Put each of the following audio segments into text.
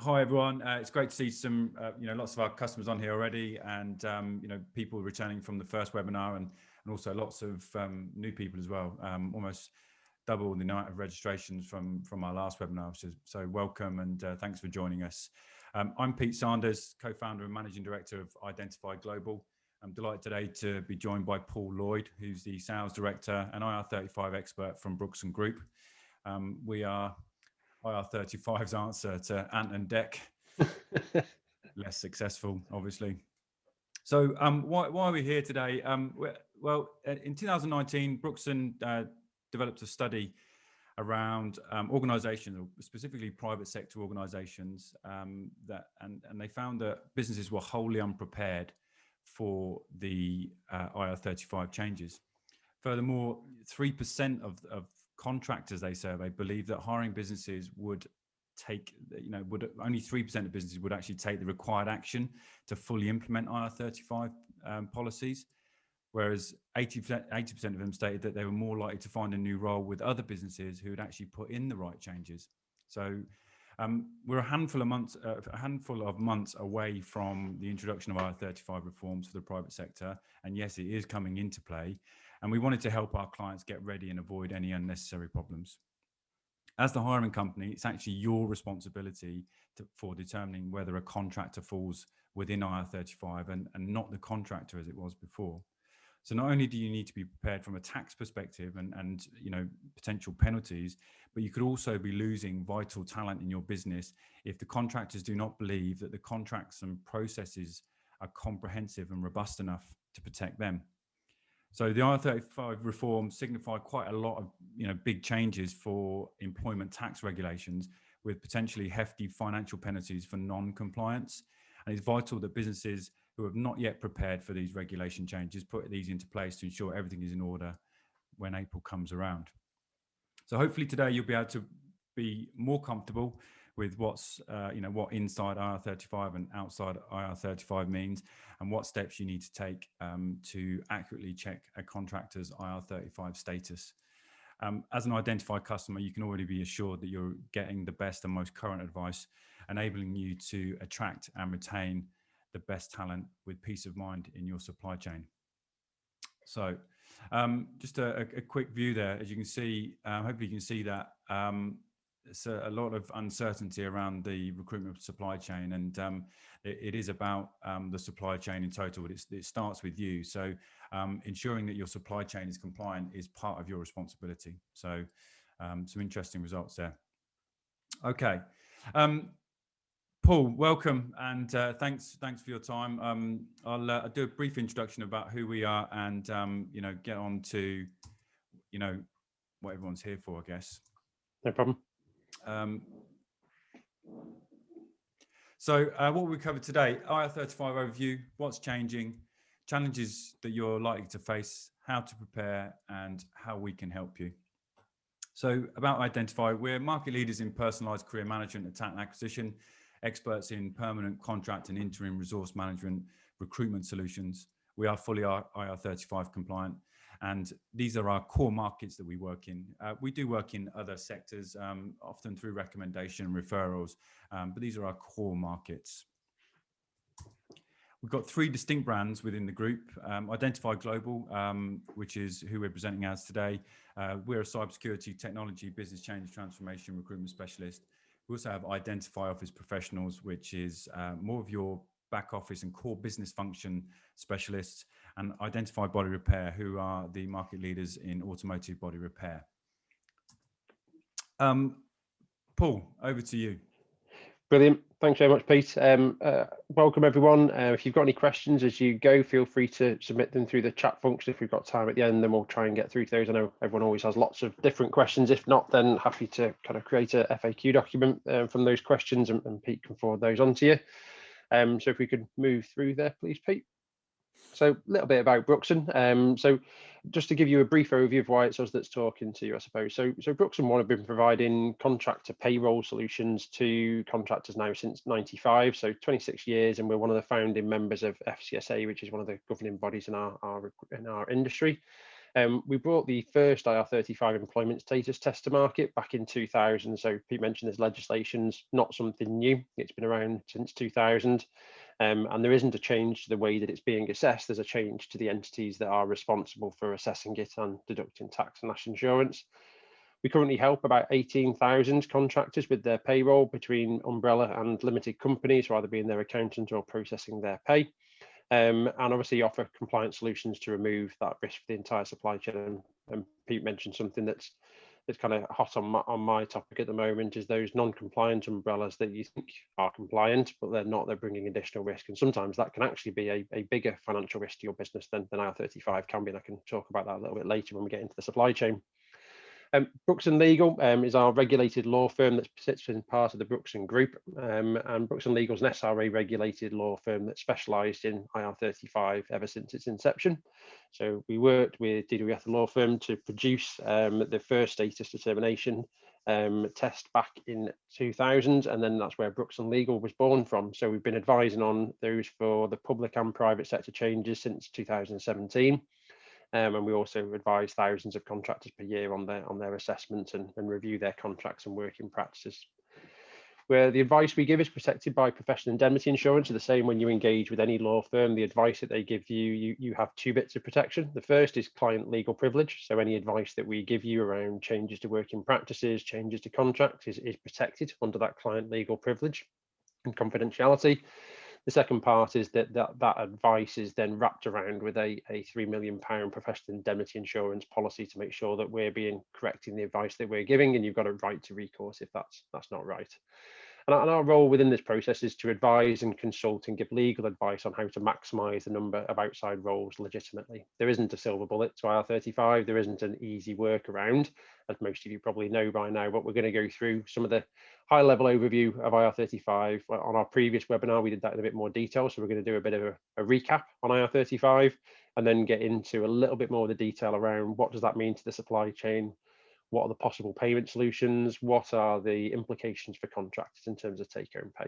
Hi everyone. It's great to see some, lots of our customers on here already, and people returning from the first webinar, and also lots of new people as well. Almost double the amount of registrations from our last webinar. So welcome, and thanks for joining us. I'm Pete Sanders, co-founder and managing director of Identifi Global. I'm delighted today to be joined by Paul Lloyd, who's the sales director and Ir35 expert from Brookson Group. We are Ir35's answer to Ant and Dec, less successful, obviously. So why are we here today? Well, in 2019, Brookson developed a study around organizations, or specifically private sector organizations, and they found that businesses were wholly unprepared for the Ir35 changes. Furthermore, 3% of contractors they survey believe that hiring businesses would take, only 3% of businesses would actually take the required action to fully implement Ir35 policies, whereas 80% of them stated that they were more likely to find a new role with other businesses who had actually put in the right changes. So we're a handful of months away from the introduction of Ir35 reforms for the private sector, and yes, it is coming into play. And we wanted to help our clients get ready and avoid any unnecessary problems. As the hiring company, it's actually your responsibility for determining whether a contractor falls within Ir35 and not the contractor as it was before. So not only do you need to be prepared from a tax perspective and potential penalties, but you could also be losing vital talent in your business if the contractors do not believe that the contracts and processes are comprehensive and robust enough to protect them. So the Ir35 reform signify quite a lot of big changes for employment tax regulations, with potentially hefty financial penalties for non-compliance. And it's vital that businesses who have not yet prepared for these regulation changes put these into place to ensure everything is in order when April comes around. So hopefully today you'll be able to be more comfortable with what's what inside Ir35 and outside Ir35 means, and what steps you need to take to accurately check a contractor's Ir35 status. As an Identifi customer, you can already be assured that you're getting the best and most current advice, enabling you to attract and retain the best talent with peace of mind in your supply chain. So just a quick view there. As you can see, hopefully you can see that it's a lot of uncertainty around the recruitment supply chain, and it is about the supply chain in total. It starts with you. So ensuring that your supply chain is compliant is part of your responsibility. So some interesting results there. Okay. Paul, welcome, and thanks for your time. I'll do a brief introduction about who we are, and get on to what everyone's here for, I guess. No problem. So what we covered today: Ir35 overview, what's changing, challenges that you're likely to face, how to prepare, and how we can help you. So about Identifi, we're market leaders in personalized career management and talent acquisition, experts in permanent contract and interim resource management recruitment solutions. We are fully Ir35 compliant, and these are our core markets that we work in. We do work in other sectors, often through recommendation and referrals, but these are our core markets. We've got three distinct brands within the group. Identifi Global, which is who we're presenting as today. We're a cybersecurity technology, business change, transformation, recruitment specialist. We also have Identifi Office Professionals, which is more of your back office and core business function specialists, and Identifi Body Repair, who are the market leaders in automotive body repair. Paul, over to you. Brilliant. Thanks very much, Pete. Welcome, everyone. If you've got any questions as you go, feel free to submit them through the chat function. If we've got time at the end, then we'll try and get through to those. I know everyone always has lots of different questions. If not, then happy to kind of create a FAQ document from those questions, and Pete can forward those on to you. So if we could move through there, please, Pete. So a little bit about Brookson. So just to give you a brief overview of why it's us that's talking to you, I suppose. So Brookson have been providing contractor payroll solutions to contractors now since '95, so 26 years, and we're one of the founding members of FCSA, which is one of the governing bodies in our industry. We brought the first IR35 employment status test to market back in 2000. So Pete mentioned this legislation's not something new. It's been around since 2000. And there isn't a change to the way that it's being assessed. There's a change to the entities that are responsible for assessing it and deducting tax and national insurance. We currently help about 18,000 contractors with their payroll between umbrella and limited companies, either being their accountant or processing their pay. And obviously offer compliance solutions to remove that risk for the entire supply chain. And Pete mentioned something that's kind of hot on my topic at the moment, is those non-compliant umbrellas that you think are compliant, but they're not. They're bringing additional risk, and sometimes that can actually be a bigger financial risk to your business than IR35 can be. And I can talk about that a little bit later when we get into the supply chain. Brookson Legal is our regulated law firm that sits in part of the Brookson Group, and Brookson Legal is an SRA regulated law firm that specialised in IR35 ever since its inception. So we worked with DWF, the law firm, to produce the first status determination test back in 2000, and then that's where Brookson Legal was born from. So we've been advising on those for the public and private sector changes since 2017. And we also advise thousands of contractors per year on their assessments and review their contracts and working practices. Where the advice we give is protected by professional indemnity insurance. So the same when you engage with any law firm, the advice that they give you, you have two bits of protection. The first is client legal privilege. So any advice that we give you around changes to working practices, changes to contracts is protected under that client legal privilege and confidentiality. The second part is that advice is then wrapped around with a £3 million professional indemnity insurance policy to make sure that we're being correct in the advice that we're giving, and you've got a right to recourse if that's not right. And our role within this process is to advise and consult and give legal advice on how to maximise the number of outside roles legitimately. There isn't a silver bullet to IR35. There isn't an easy workaround, as most of you probably know by now, but we're going to go through some of the high-level overview of IR35. On our previous webinar, we did that in a bit more detail, so we're going to do a bit of a recap on IR35 and then get into a little bit more of the detail around what does that mean to the supply chain, what are the possible payment solutions, what are the implications for contractors in terms of take-home pay.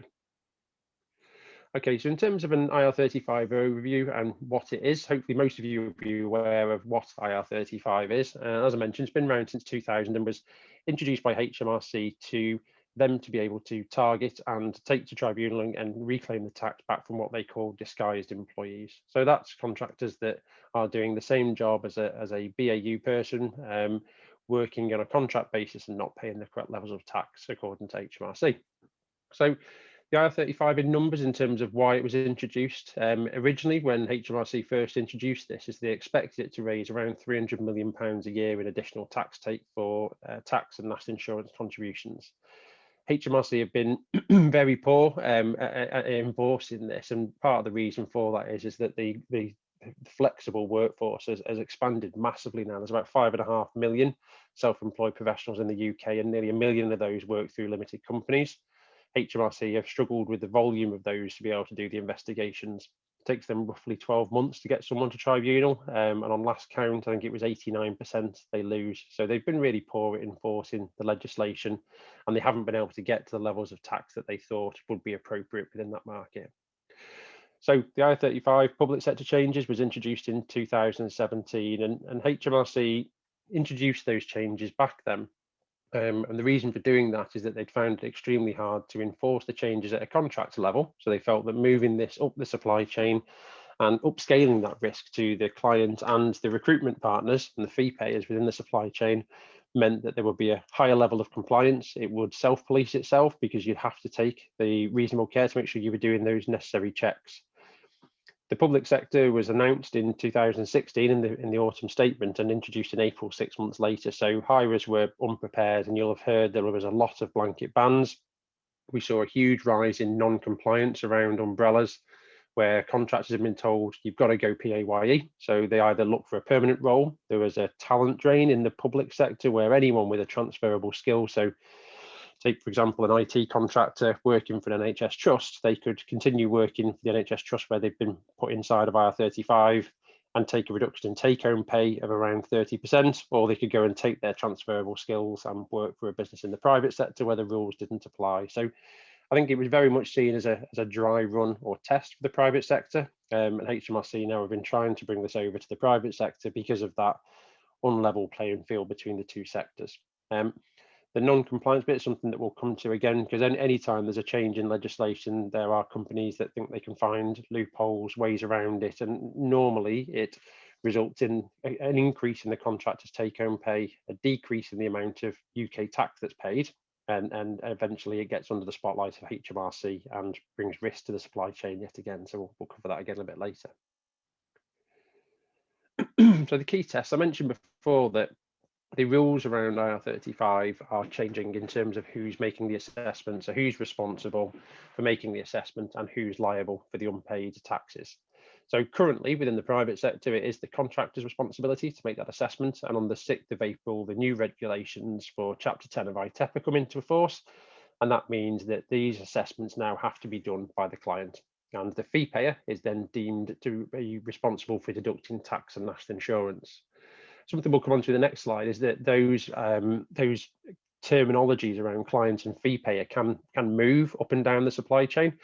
Okay, so in terms of an IR35 overview and what it is, hopefully most of you will be aware of what IR35 is. As I mentioned, it's been around since 2000 and was introduced by Hmrc to them to be able to target and take to tribunal and reclaim the tax back from what they call disguised employees. So that's contractors that are doing the same job as a BAU person, working on a contract basis and not paying the correct levels of tax according to Hmrc. So the IR35 in numbers in terms of why it was introduced. Originally, when Hmrc first introduced this, is they expected it to raise around £300 million a year in additional tax take for tax and national insurance contributions. Hmrc have been very poor at enforcing this, and part of the reason for that is that the flexible workforce has expanded massively now. There's about 5.5 million self-employed professionals in the UK, and nearly 1 million of those work through limited companies. Hmrc have struggled with the volume of those to be able to do the investigations. It takes them roughly 12 months to get someone to tribunal, and on last count, I think it was 89% they lose. So they've been really poor at enforcing the legislation, and they haven't been able to get to the levels of tax that they thought would be appropriate within that market. So the IR35 public sector changes was introduced in 2017, and Hmrc introduced those changes back then. And the reason for doing that is that they'd found it extremely hard to enforce the changes at a contractor level. So they felt that moving this up the supply chain and upscaling that risk to the client and the recruitment partners and the fee payers within the supply chain meant that there would be a higher level of compliance. It would self-police itself because you'd have to take the reasonable care to make sure you were doing those necessary checks. The public sector was announced in 2016 in the autumn statement and introduced in April 6 months later. So hirers were unprepared, and you'll have heard there was a lot of blanket bans. We saw a huge rise in non-compliance around umbrellas, where contractors have been told you've got to go PAYE. So they either look for a permanent role. There was a talent drain in the public sector where anyone with a transferable skill, so take, for example, an IT contractor working for an NHS trust, they could continue working for the NHS trust where they've been put inside of IR35 and take a reduction in take-home pay of around 30%, or they could go and take their transferable skills and work for a business in the private sector where the rules didn't apply. So I think it was very much seen as a dry run or test for the private sector, and Hmrc now have been trying to bring this over to the private sector because of that unlevel playing field between the two sectors. The non-compliance bit is something that we'll come to again, because any time there's a change in legislation, there are companies that think they can find loopholes, ways around it, and normally it results in an increase in the contractor's take-home pay, a decrease in the amount of UK tax that's paid, and eventually it gets under the spotlight of Hmrc and brings risk to the supply chain yet again. So we'll cover that again a bit later. So the key tests, I mentioned before that the rules around Ir35 are changing in terms of who's making the assessment, so who's responsible for making the assessment and who's liable for the unpaid taxes. So currently within the private sector, it is the contractor's responsibility to make that assessment. And on the 6th of April, the new regulations for Chapter 10 of Identifi come into force. And that means that these assessments now have to be done by the client. And the fee payer is then deemed to be responsible for deducting tax and national insurance. Something we'll come on to the next slide is that those terminologies around client and fee payer can move up and down the supply chain.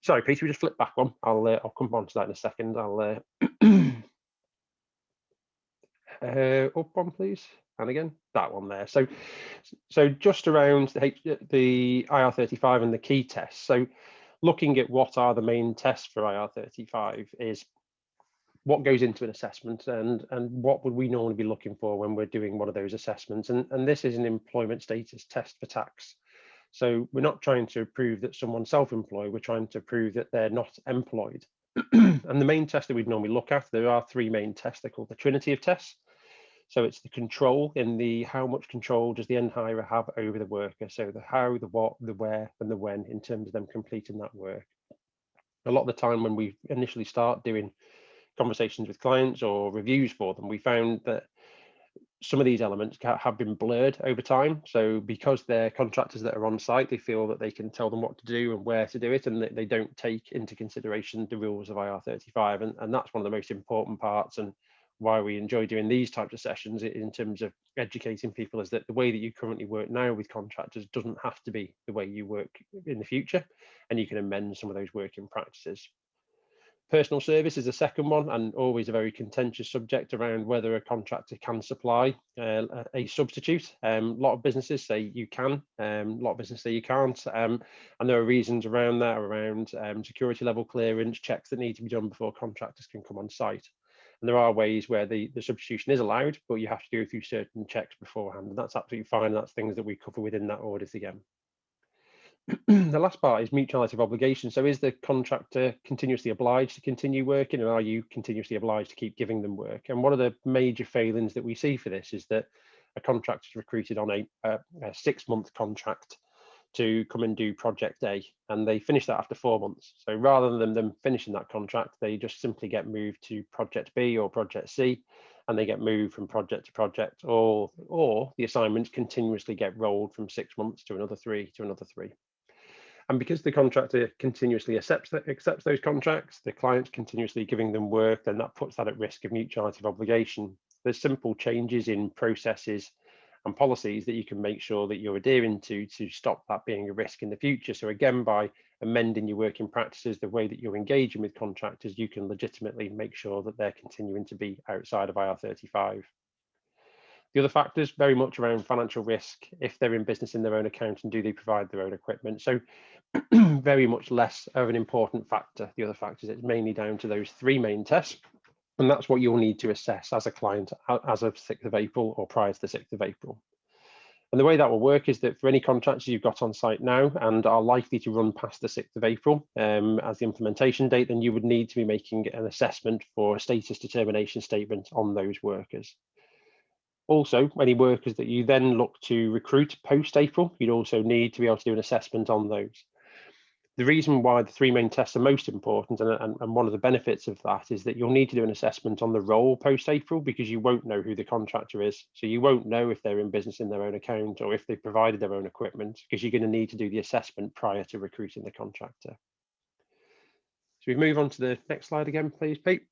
Sorry, Peter, we just flip back one. I'll come on to that in a second. I'll up one, please, and again that one there. So just around the Ir35 and the key tests. So looking at what are the main tests for Ir35 is what goes into an assessment and what would we normally be looking for when we're doing one of those assessments. And this is an employment status test for tax. So we're not trying to prove that someone's self-employed, we're trying to prove that they're not employed. And the main test that we'd normally look at, there are 3 main tests. They're called the Trinity of Tests. So it's the control in the how much control does the end hirer have over the worker. So the how, the what, the where, and the when in terms of them completing that work. A lot of the time when we initially start doing conversations with clients or reviews for them, we found that some of these elements have been blurred over time. So because they're contractors that are on site, they feel that they can tell them what to do and where to do it, and they don't take into consideration the rules of Ir35. And that's one of the most important parts, and why we enjoy doing these types of sessions in terms of educating people, is that the way that you currently work now with contractors doesn't have to be the way you work in the future, and you can amend some of those working practices. Personal service is the second one, and always a very contentious subject around whether a contractor can supply a substitute. A lot of businesses say you can, a lot of businesses say you can't, and there are reasons around that, around security level clearance, checks that need to be done before contractors can come on site. And there are ways where the substitution is allowed, but you have to go through certain checks beforehand, and that's absolutely fine. That's things that we cover within that audit again. The last part is mutualism obligation. So is the contractor continuously obliged to continue working, and are you continuously obliged to keep giving them work? And one of the major failings that we see for this is that a contractor is recruited on a 6-month contract to come and do project A, and they finish that after 4 months. So rather than them finishing that contract, they just simply get moved to project B or project C, and they get moved from project to project, or the assignments continuously get rolled from 6 months to another 3 to another 3. And because the contractor continuously accepts those contracts, the client's continuously giving them work, then that puts that at risk of mutualism obligation. There's simple changes in processes and policies that you can make sure that you're adhering to stop that being a risk in the future. So again, by amending your working practices, the way that you're engaging with contractors, you can legitimately make sure that they're continuing to be outside of Ir35. The other factors very much around financial risk, if they're in business in their own account, and do they provide their own equipment. So very much less of an important factor. The other factors, it's mainly down to those 3 main tests. And that's what you'll need to assess as a client as of 6th of April or prior to the 6th of April. And the way that will work is that for any contractors you've got on site now and are likely to run past the 6th of April as the implementation date, then you would need to be making an assessment for a status determination statement on those workers. Also, any workers that you then look to recruit post-April, you'd also need to be able to do an assessment on those. The reason why the 3 main tests are most important, and one of the benefits of that, is that you'll need to do an assessment on the role post-April, because you won't know who the contractor is. So you won't know if they're in business in their own account or if they've provided their own equipment, because you're going to need to do the assessment prior to recruiting the contractor. So we move on to the next slide again, please, Pete.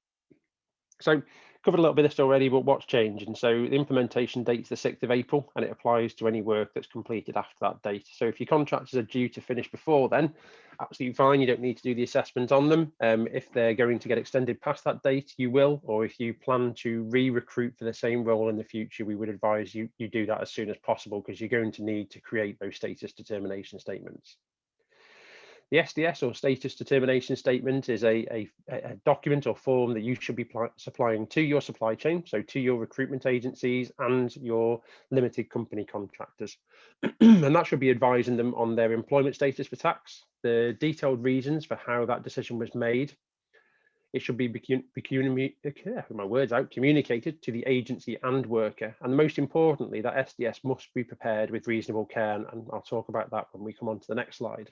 So covered a little bit of this already, but what's changed? And so the implementation date's the 6th of April, and it applies to any work that's completed after that date. So if your contractors are due to finish before then, absolutely fine. You don't need to do the assessment on them. If they're going to get extended past that date, you will, or if you plan to re-recruit for the same role in the future, we would advise you do that as soon as possible, because you're going to need to create those status determination statements. The SDS, or status determination statement, is a document or form that you should be supplying to your supply chain, so to your recruitment agencies and your limited company contractors. And that should be advising them on their employment status for tax, the detailed reasons for how that decision was made. It should be communicated to the agency and worker. And most importantly, that SDS must be prepared with reasonable care. And I'll talk about that when we come on to the next slide.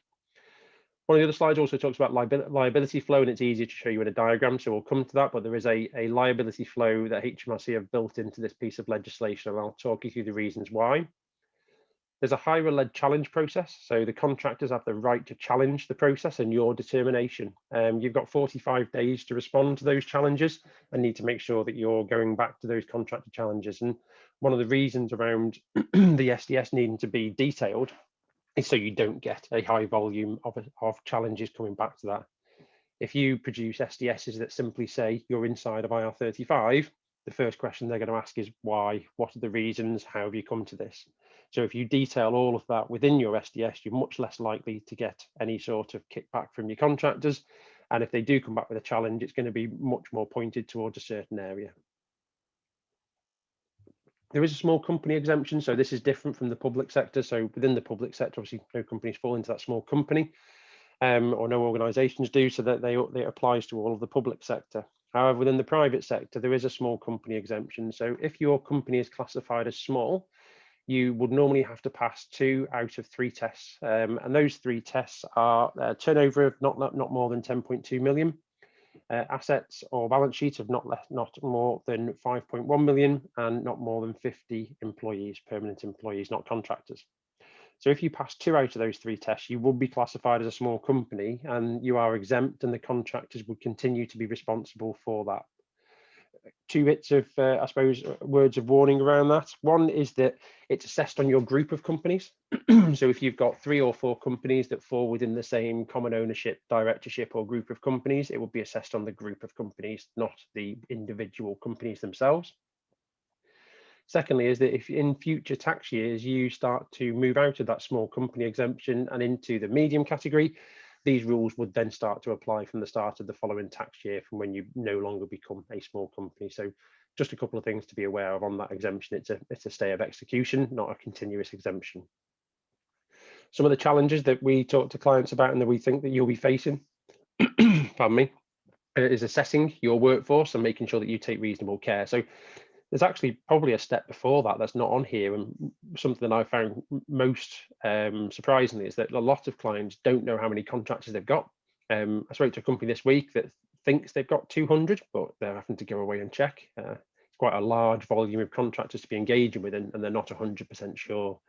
One of the other slides also talks about liability flow, and it's easier to show you in a diagram, so we'll come to that, but there is a liability flow that Hmrc have built into this piece of legislation, and I'll talk you through the reasons why. There's a hirer-led challenge process, so the contractors have the right to challenge the process and your determination. You've got 45 days to respond to those challenges and need to make sure that you're going back to those contractor challenges. And one of the reasons around the SDS needing to be detailed is so you don't get a high volume of challenges coming back to that. If you produce SDSs that simply say you're inside of Ir35, the first question they're going to ask is why, what are the reasons, how have you come to this? So if you detail all of that within your SDS, you're much less likely to get any sort of kickback from your contractors. And if they do come back with a challenge, it's going to be much more pointed towards a certain area. There is a small company exemption, so this is different from the public sector. So within the public sector, obviously no companies fall into that small company, or no organisations do, so that it applies to all of the public sector. However, within the private sector, there is a small company exemption. So if your company is classified as small, you would normally have to pass 2 out of 3 tests, and those 3 tests are turnover of not more than 10.2 million. Assets or balance sheet of not more than 5.1 million, and not more than 50 employees, permanent employees, not contractors. So if you pass 2 out of those 3 tests, you will be classified as a small company and you are exempt, and the contractors would continue to be responsible for that. 2 bits of, I suppose, words of warning around that. One is that it's assessed on your group of companies. So if you've got 3 or 4 companies that fall within the same common ownership, directorship, or group of companies, it will be assessed on the group of companies, not the individual companies themselves. Secondly, is that if in future tax years you start to move out of that small company exemption and into the medium category, these rules would then start to apply from the start of the following tax year, from when you no longer become a small company. So just a couple of things to be aware of on that exemption. It's a stay of execution, not a continuous exemption. Some of the challenges that we talk to clients about and that we think that you'll be facing, pardon me, is assessing your workforce and making sure that you take reasonable care. So there's actually probably a step before that that's not on here, and something that I found most surprisingly is that a lot of clients don't know how many contractors they've got. I spoke to a company this week that thinks they've got 200, but they're having to go away and check. It's quite a large volume of contractors to be engaging with, and they're not 100% sure.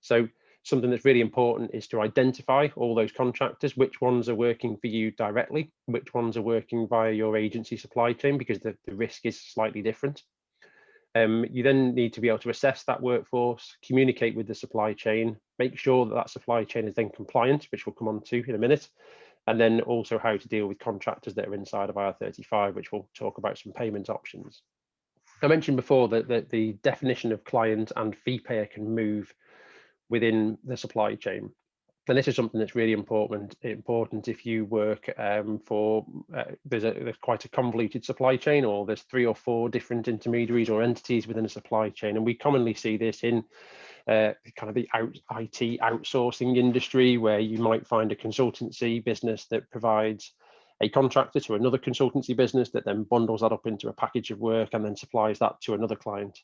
So something that's really important is to identify all those contractors, which ones are working for you directly, which ones are working via your agency supply chain, because the risk is slightly different. You then need to be able to assess that workforce, communicate with the supply chain, make sure that that supply chain is then compliant, which we'll come on to in a minute, and then also how to deal with contractors that are inside of Ir35, which we'll talk about some payment options. I mentioned before that the definition of client and fee payer can move within the supply chain. And this is something that's really important if you work there's quite a convoluted supply chain, or there's 3 or 4 different intermediaries or entities within a supply chain. And we commonly see this in kind of the IT outsourcing industry, where you might find a consultancy business that provides a contractor to another consultancy business that then bundles that up into a package of work and then supplies that to another client.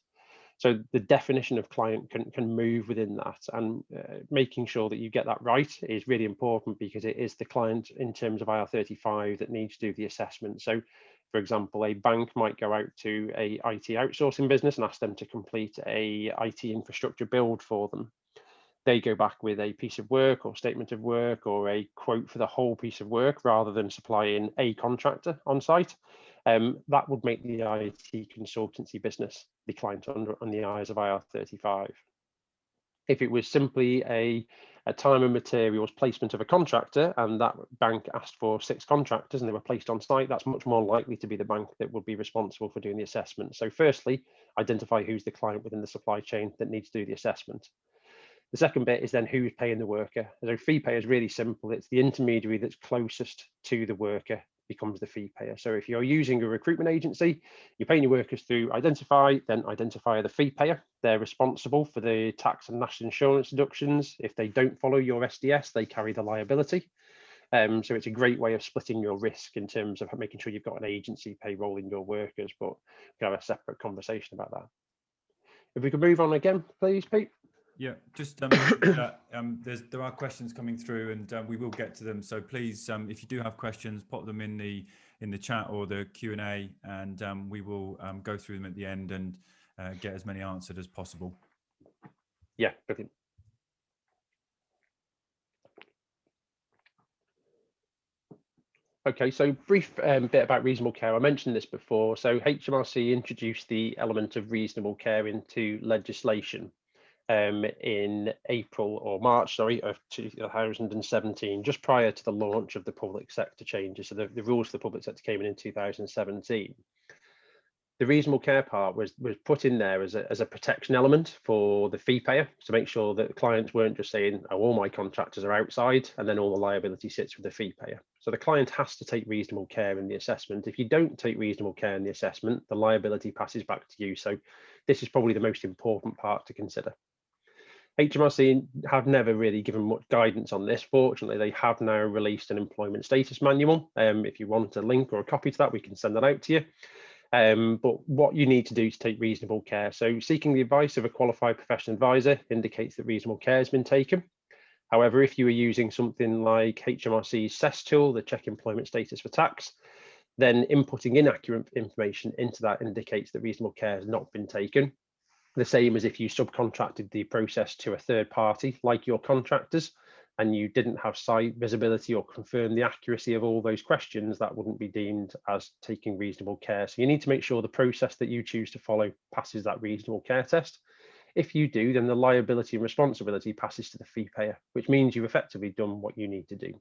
So the definition of client can move within that, and making sure that you get that right is really important, because it is the client in terms of Ir35 that needs to do the assessment. So for example, a bank might go out to a IT outsourcing business and ask them to complete a IT infrastructure build for them. They go back with a piece of work or statement of work or a quote for the whole piece of work, rather than supplying a contractor on site. that would make the IT consultancy business the client on the eyes of IR35. If it was simply a time and materials placement of a contractor, and that bank asked for 6 contractors and they were placed on site, that's much more likely to be the bank that would be responsible for doing the assessment. So firstly, identify who's the client within the supply chain that needs to do the assessment. The second bit is then who's paying the worker. So fee payer is really simple. It's the intermediary that's closest to the worker becomes the fee payer. So if you're using a recruitment agency, you're paying your workers through Identifi, then Identifi are the fee payer. They're responsible for the tax and national insurance deductions. If they don't follow your SDS, they carry the liability. So it's a great way of splitting your risk in terms of making sure you've got an agency payrolling your workers, but we can have a separate conversation about that. If we could move on again, please, Pete. Yeah, just there are questions coming through, and we will get to them. So please, if you do have questions, pop them in the chat or the Q&A, and we will go through them at the end and get as many answered as possible. Yeah, brilliant. Okay, so brief bit about reasonable care. I mentioned this before. So Hmrc introduced the element of reasonable care into legislation in April or March, sorry, of 2017, just prior to the launch of the public sector changes. So the rules for the public sector came in 2017. The reasonable care part was put in there as a protection element for the fee payer to make sure that the clients weren't just saying, oh, all my contractors are outside and then all the liability sits with the fee payer. So the client has to take reasonable care in the assessment. If you don't take reasonable care in the assessment, the liability passes back to you. So this is probably the most important part to consider. Hmrc have never really given much guidance on this. Fortunately, they have now released an employment status manual. If you want a link or a copy to that, we can send that out to you. But what you need to do to take reasonable care. So seeking the advice of a qualified professional advisor indicates that reasonable care has been taken. However, if you are using something like Hmrc's CESS tool, the check employment status for tax, then inputting inaccurate information into that indicates that reasonable care has not been taken. The same as if you subcontracted the process to a third party, like your contractors, and you didn't have site visibility or confirm the accuracy of all those questions, that wouldn't be deemed as taking reasonable care. So you need to make sure the process that you choose to follow passes that reasonable care test. If you do, then the liability and responsibility passes to the fee payer, which means you've effectively done what you need to do.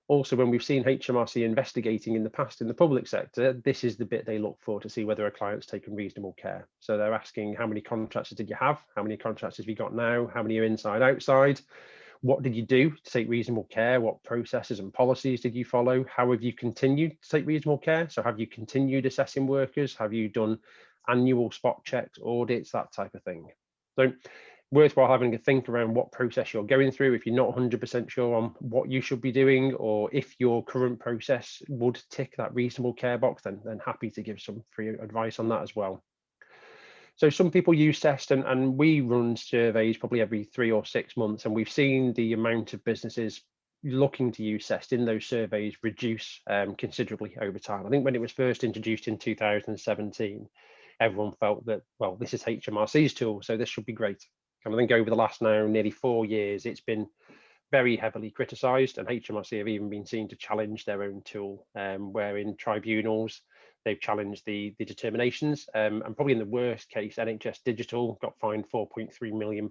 Also, when we've seen Hmrc investigating in the past in the public sector, this is the bit they look for to see whether a client's taken reasonable care. So they're asking, how many contractors did you have? How many contractors have you got now? How many are inside, outside? What did you do to take reasonable care? What processes and policies did you follow? How have you continued to take reasonable care? So have you continued assessing workers? Have you done annual spot checks, audits, that type of thing? So worthwhile having a think around what process you're going through. If you're not 100% sure on what you should be doing, or if your current process would tick that reasonable care box, then happy to give some free advice on that as well. So some people use CESS, and we run surveys probably every 3 or 6 months, and we've seen the amount of businesses looking to use CESS in those surveys reduce considerably over time. I think when it was first introduced in 2017, everyone felt that, well, this is Hmrc's tool, so this should be great. And I think over the last now nearly 4 years, it's been very heavily criticised, and Hmrc have even been seen to challenge their own tool, where in tribunals, they've challenged the determinations, and probably in the worst case, NHS Digital got fined £4.3 million,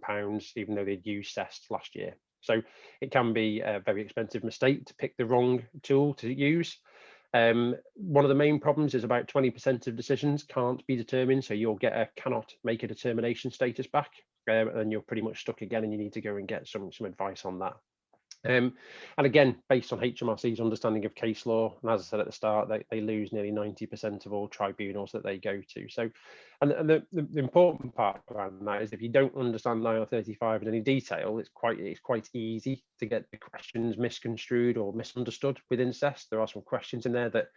even though they'd used CESS last year. So it can be a very expensive mistake to pick the wrong tool to use. One of the main problems is about 20% of decisions can't be determined, so you'll get a cannot make a determination status back, and you're pretty much stuck again, and you need to go and get some advice on that. And again, based on Hmrc's understanding of case law, and as I said at the start, they lose nearly 90% of all tribunals that they go to. So, and the important part around that is if you don't understand IR35 in any detail, it's quite easy to get the questions misconstrued or misunderstood within CESS. There are some questions in there that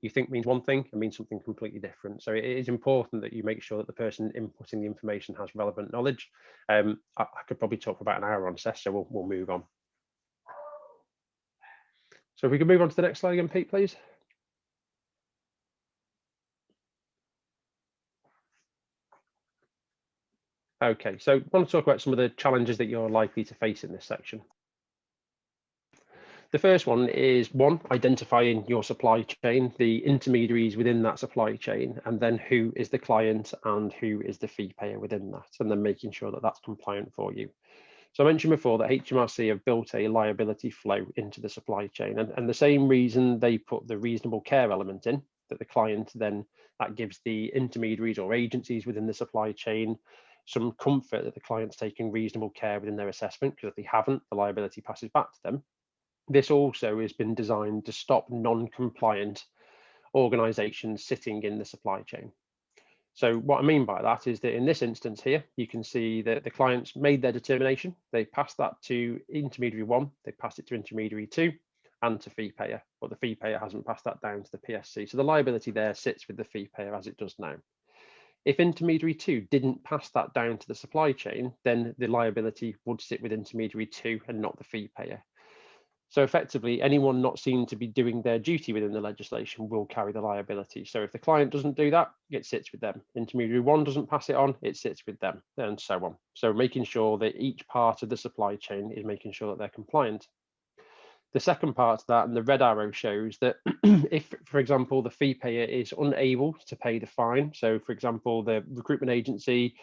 you think means one thing and means something completely different. So it is important that you make sure that the person inputting the information has relevant knowledge. I could probably talk for about an hour on CESS, so we'll move on. So if we can move on to the next slide again, Pete, please. Okay, so I want to talk about some of the challenges that you're likely to face in this section. The first one is identifying your supply chain, the intermediaries within that supply chain, and then who is the client and who is the fee payer within that, and then making sure that that's compliant for you. So I mentioned before that Hmrc have built a liability flow into the supply chain, and the same reason they put the reasonable care element in, that the client then, that gives the intermediaries or agencies within the supply chain some comfort that the client's taking reasonable care within their assessment, because if they haven't, the liability passes back to them. This also has been designed to stop non-compliant organizations sitting in the supply chain. So what I mean by that is that in this instance here, you can see that the clients made their determination. They passed that to intermediary 1, they passed it to intermediary 2 and to fee payer, but the fee payer hasn't passed that down to the PSC. So the liability there sits with the fee payer as it does now. If intermediary 2 didn't pass that down to the supply chain, then the liability would sit with intermediary 2 and not the fee payer. So effectively, anyone not seen to be doing their duty within the legislation will carry the liability. So if the client doesn't do that, it sits with them. Intermediary 1 doesn't pass it on, it sits with them, and so on. So making sure that each part of the supply chain is making sure that they're compliant. The second part of that, and the red arrow shows that if, for example, the fee payer is unable to pay the fine, so for example, the recruitment agency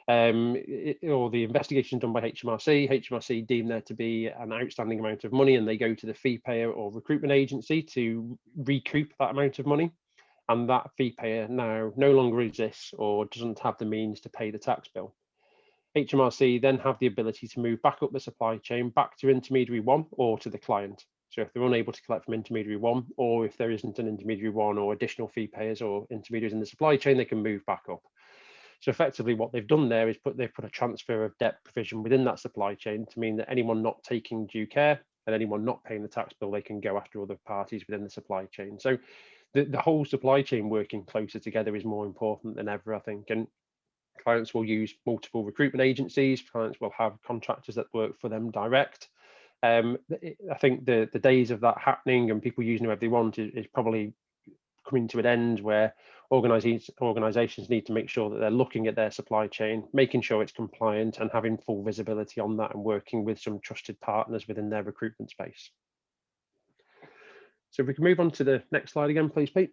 or the investigation done by Hmrc deem there to be an outstanding amount of money, and they go to the fee payer or recruitment agency to recoup that amount of money, and that fee payer now no longer exists or doesn't have the means to pay the tax bill. Hmrc then have the ability to move back up the supply chain, back to intermediary 1 or to the client. So if they're unable to collect from intermediary 1, or if there isn't an intermediary 1 or additional fee payers or intermediaries in the supply chain, they can move back up. So effectively what they've done there is they've put a transfer of debt provision within that supply chain to mean that anyone not taking due care and anyone not paying the tax bill, they can go after other parties within the supply chain. So the whole supply chain working closer together is more important than ever, I think. And clients will use multiple recruitment agencies, clients will have contractors that work for them direct. I think the days of that happening and people using whoever they want is probably coming to an end, where organizations need to make sure that they're looking at their supply chain, making sure it's compliant and having full visibility on that, and working with some trusted partners within their recruitment space. So if we can move on to the next slide again, please, Pete.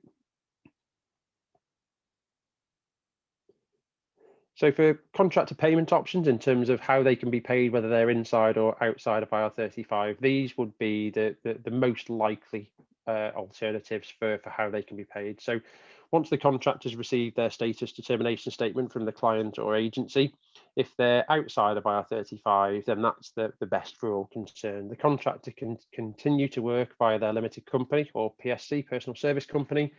So for contractor payment options in terms of how they can be paid, whether they're inside or outside of Ir35, these would be the most likely alternatives for how they can be paid. So once the contractors receive their status determination statement from the client or agency, if they're outside of Ir35, then that's the best for all concerned. The contractor can continue to work via their limited company or PSC, personal service company,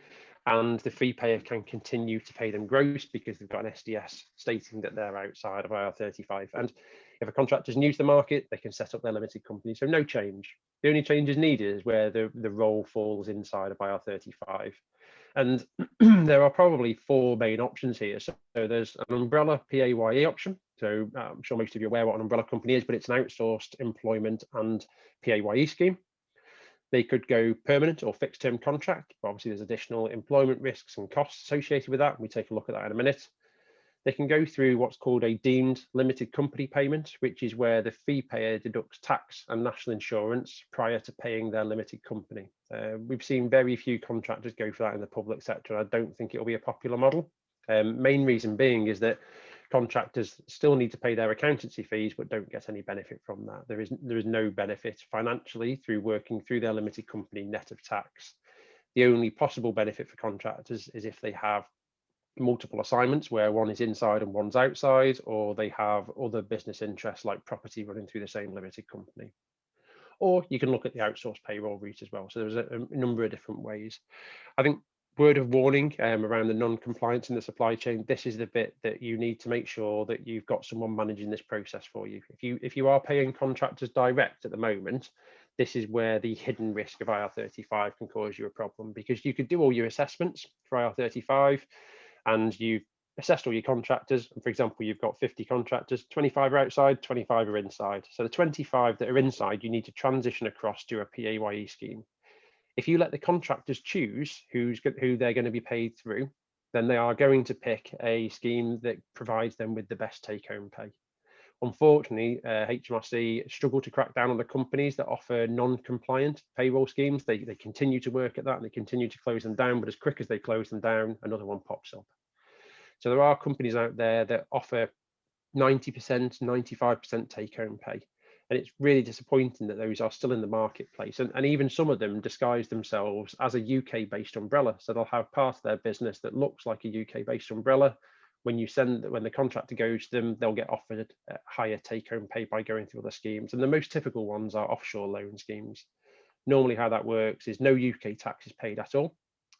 and the fee payer can continue to pay them gross because they've got an SDS stating that they're outside of Ir35. And if a contractor is new to the market, they can set up their limited company. So no change. The only change is needed is where the role falls inside of Ir35. And there are probably 4 main options here. So there's an umbrella PAYE option. So I'm sure most of you are aware what an umbrella company is, but it's an outsourced employment and PAYE scheme. They could go permanent or fixed term contract. Obviously, there's additional employment risks and costs associated with that. We take a look at that in a minute. They can go through what's called a deemed limited company payment, which is where the fee payer deducts tax and national insurance prior to paying their limited company. We've seen very few contractors go for that in the public sector. I don't think it'll be a popular model. Main reason being is that contractors still need to pay their accountancy fees, but don't get any benefit from that. There is no benefit financially through working through their limited company net of tax. The only possible benefit for contractors is if they have multiple assignments where one is inside and one's outside, or they have other business interests like property running through the same limited company. Or you can look at the outsourced payroll route as well. So there's a number of different ways. I think word of warning around the non-compliance in the supply chain, this is the bit that you need to make sure that you've got someone managing this process for you. If you are paying contractors direct at the moment, this is where the hidden risk of Ir35 can cause you a problem, because you could do all your assessments for Ir35 and you've assessed all your contractors. And for example, you've got 50 contractors, 25 are outside, 25 are inside. So the 25 that are inside, you need to transition across to a PAYE scheme. If you let the contractors choose who they're going to be paid through, then they are going to pick a scheme that provides them with the best take-home pay. Unfortunately, Hmrc struggle to crack down on the companies that offer non-compliant payroll schemes. They continue to work at that and they continue to close them down, but as quick as they close them down, another one pops up. So there are companies out there that offer 90%, 95% take-home pay. And it's really disappointing that those are still in the marketplace. And even some of them disguise themselves as a UK-based umbrella. So they'll have part of their business that looks like a UK-based umbrella. When the contractor goes to them, they'll get offered a higher take-home pay by going through other schemes. And the most typical ones are offshore loan schemes. Normally how that works is no UK tax is paid at all.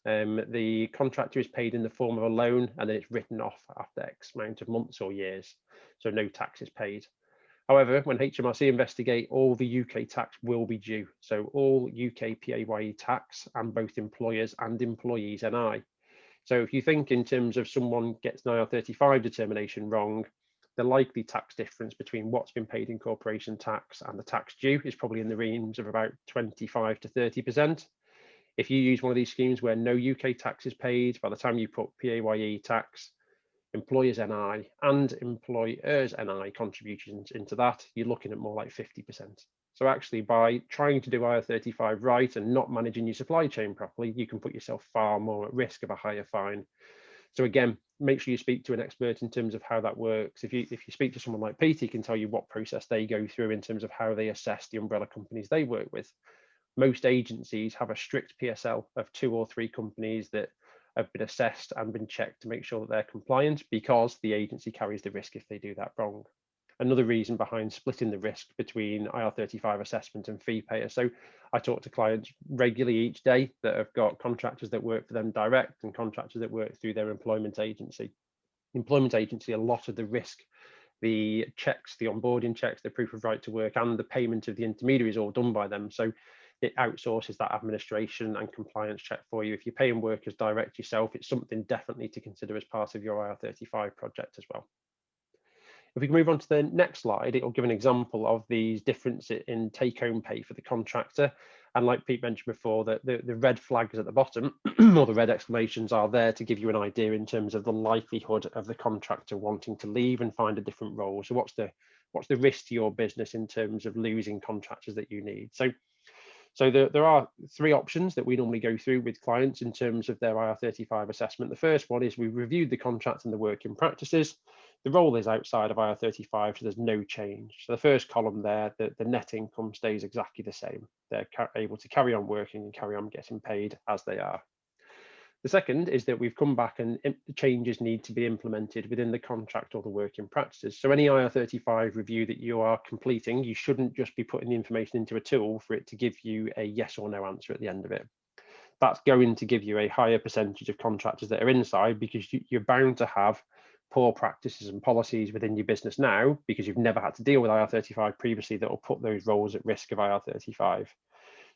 The contractor is paid in the form of a loan and then it's written off after X amount of months or years. So no tax is paid. However, when Hmrc investigate, all the UK tax will be due. So all UK PAYE tax and both employers and employees NI. So if you think in terms of someone gets an Ir35 determination wrong, the likely tax difference between what's been paid in corporation tax and the tax due is probably in the range of about 25 to 30%. If you use one of these schemes where no UK tax is paid, by the time you put PAYE tax, employers NI and employers NI contributions into that, you're looking at more like 50%. So actually by trying to do Ir35 right and not managing your supply chain properly, you can put yourself far more at risk of a higher fine. So again, make sure you speak to an expert in terms of how that works. If you speak to someone like Peter, he can tell you what process they go through in terms of how they assess the umbrella companies they work with. Most agencies have a strict PSL of 2 or 3 companies that have been assessed and been checked to make sure that they're compliant, because the agency carries the risk if they do that wrong. Another reason behind splitting the risk between Ir35 assessment and fee payer. So I talk to clients regularly each day that have got contractors that work for them direct and contractors that work through their employment agency. Employment agency, a lot of the risk, the checks, the onboarding checks, the proof of right to work and the payment of the intermediary is all done by them. So it outsources that administration and compliance check for you. If you're paying workers direct yourself, it's something definitely to consider as part of your Ir35 project as well. If we can move on to the next slide, it will give an example of these differences in take-home pay for the contractor. And like Pete mentioned before, the red flags at the bottom, or the red exclamations, are there to give you an idea in terms of the likelihood of the contractor wanting to leave and find a different role. So what's the risk to your business in terms of losing contractors that you need? So there are 3 options that we normally go through with clients in terms of their Ir35 assessment. The first one is we reviewed the contract and the working practices. The role is outside of Ir35, so there's no change. So the first column there, the net income stays exactly the same. They're able to carry on working and carry on getting paid as they are. The second is that we've come back and changes need to be implemented within the contract or the working practices. So any Ir35 review that you are completing, you shouldn't just be putting the information into a tool for it to give you a yes or no answer at the end of it. That's going to give you a higher percentage of contractors that are inside, because you're bound to have poor practices and policies within your business now, because you've never had to deal with Ir35 previously, that will put those roles at risk of Ir35.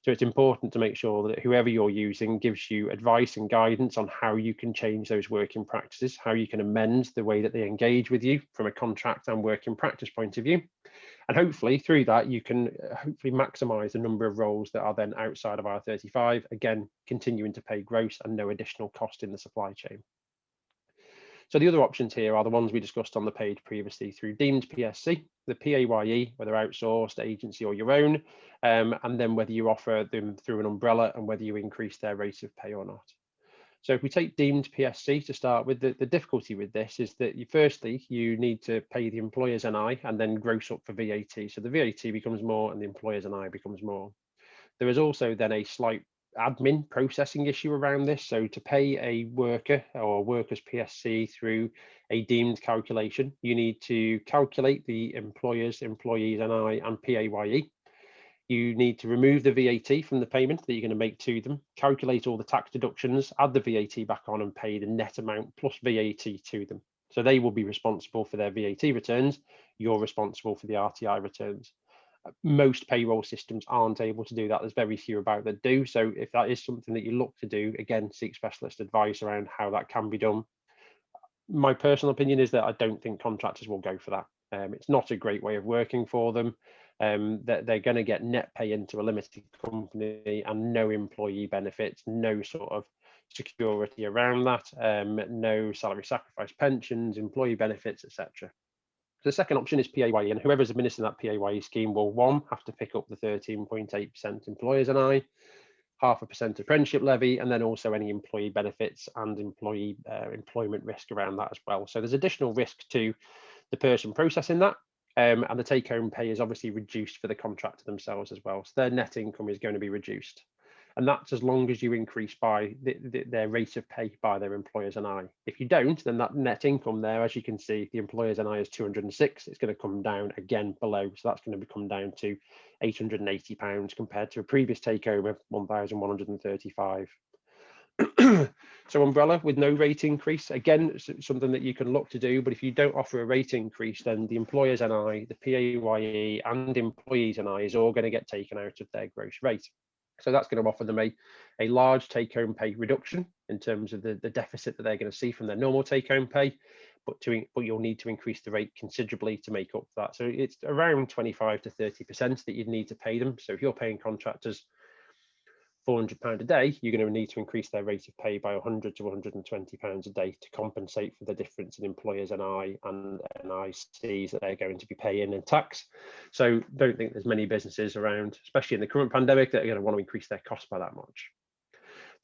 So it's important to make sure that whoever you're using gives you advice and guidance on how you can change those working practices, how you can amend the way that they engage with you from a contract and working practice point of view. And hopefully through that, you can hopefully maximize the number of roles that are then outside of Ir35, again, continuing to pay gross and no additional cost in the supply chain. So the other options here are the ones we discussed on the page previously through deemed PSC, the PAYE, whether outsourced, agency or your own, and then whether you offer them through an umbrella and whether you increase their rate of pay or not. So if we take deemed PSC to start with, the difficulty with this is that firstly, you need to pay the employer's NI and then gross up for VAT. So the VAT becomes more and the employer's NI becomes more. There is also then a slight admin processing issue around this. So to pay a worker or worker's PSC through a deemed calculation, you need to calculate the employer's, employees NI and PAYE. You need to remove the VAT from the payment that you're going to make to them, calculate all the tax deductions, add the VAT back on and pay the net amount plus VAT to them. So they will be responsible for their VAT returns. You're responsible for the RTI returns. Most payroll systems aren't able to do that. There's very few about that do. So if that is something that you look to do, again, seek specialist advice around how that can be done. My personal opinion is that I don't think contractors will go for that. It's not a great way of working for them. That they're going to get net pay into a limited company and no employee benefits, no sort of security around that, no salary sacrifice pensions, employee benefits, etc. The second option is PAYE, and whoever's administering that PAYE scheme will, one, have to pick up the 13.8% employers NI, 0.5% apprenticeship levy, and then also any employee benefits and employee employment risk around that as well. So there's additional risk to the person processing that, and the take-home pay is obviously reduced for the contractor themselves as well. So their net income is going to be reduced. And that's as long as you increase by their rate of pay by their employers NI. If you don't, then that net income there, as you can see, the employers NI is 206. It's going to come down again below. So that's going to come down to £880 compared to a previous take home of 1,135. So umbrella with no rate increase, again, something that you can look to do. But if you don't offer a rate increase, then the employers NI, the PAYE and employees NI is all going to get taken out of their gross rate. So that's going to offer them a large take-home pay reduction in terms of the deficit that they're going to see from their normal take-home pay, but you'll need to increase the rate considerably to make up for that. So it's around 25 to 30% that you'd need to pay them. So if you're paying contractors £400 a day, you're going to need to increase their rate of pay by £100 to £120 a day to compensate for the difference in employers NI and NICs that they're going to be paying in tax. So don't think there's many businesses around, especially in the current pandemic, that are going to want to increase their costs by that much.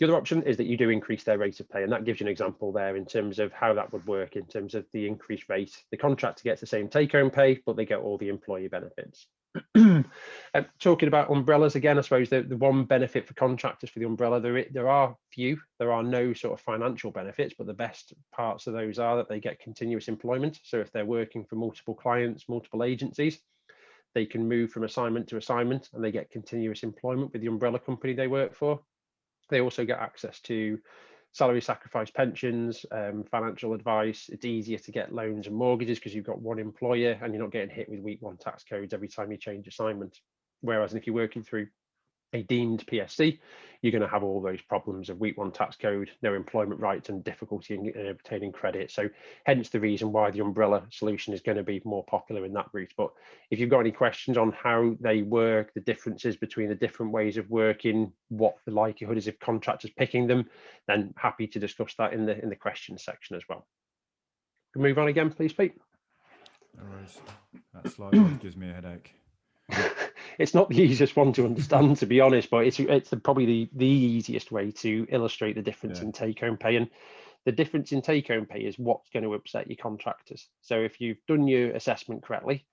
The other option is that you do increase their rate of pay, and that gives you an example there in terms of how that would work in terms of the increased rate. The contractor gets the same take-home pay, but they get all the employee benefits. Talking about umbrellas again, I suppose the one benefit for contractors for the umbrella, there are no sort of financial benefits, but the best parts of those are that they get continuous employment. So if they're working for multiple clients, multiple agencies, they can move from assignment to assignment and they get continuous employment with the umbrella company they work for. They also get access to salary sacrifice pensions, financial advice. It's easier to get loans and mortgages because you've got one employer and you're not getting hit with week one tax codes every time you change assignment. Whereas if you're working through a deemed PSC, you're going to have all those problems of week one tax code, no employment rights and difficulty in obtaining credit. So hence the reason why the umbrella solution is going to be more popular in that route. But if you've got any questions on how they work, the differences between the different ways of working, what the likelihood is of contractors picking them, then happy to discuss that in the questions section as well. Can we move on again, please, Pete? No worries. That slide always gives me a headache. It's not the easiest one to understand, to be honest, but it's probably the easiest way to illustrate the difference in take-home pay. And the difference in take-home pay is what's going to upset your contractors. So if you've done your assessment correctly,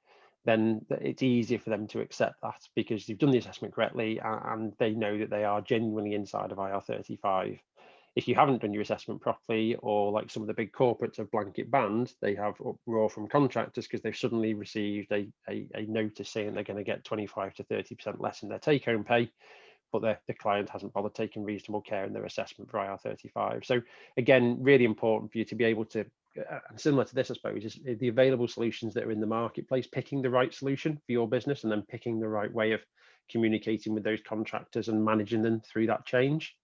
then it's easier for them to accept that because you've done the assessment correctly and they know that they are genuinely inside of Ir35. If you haven't done your assessment properly, or like some of the big corporates have blanket banned, they have uproar from contractors because they've suddenly received a notice saying they're going to get 25 to 30% less in their take-home pay, but the client hasn't bothered taking reasonable care in their assessment for Ir35. So again, really important for you to be able to, similar to this, I suppose, is the available solutions that are in the marketplace, picking the right solution for your business and then picking the right way of communicating with those contractors and managing them through that change.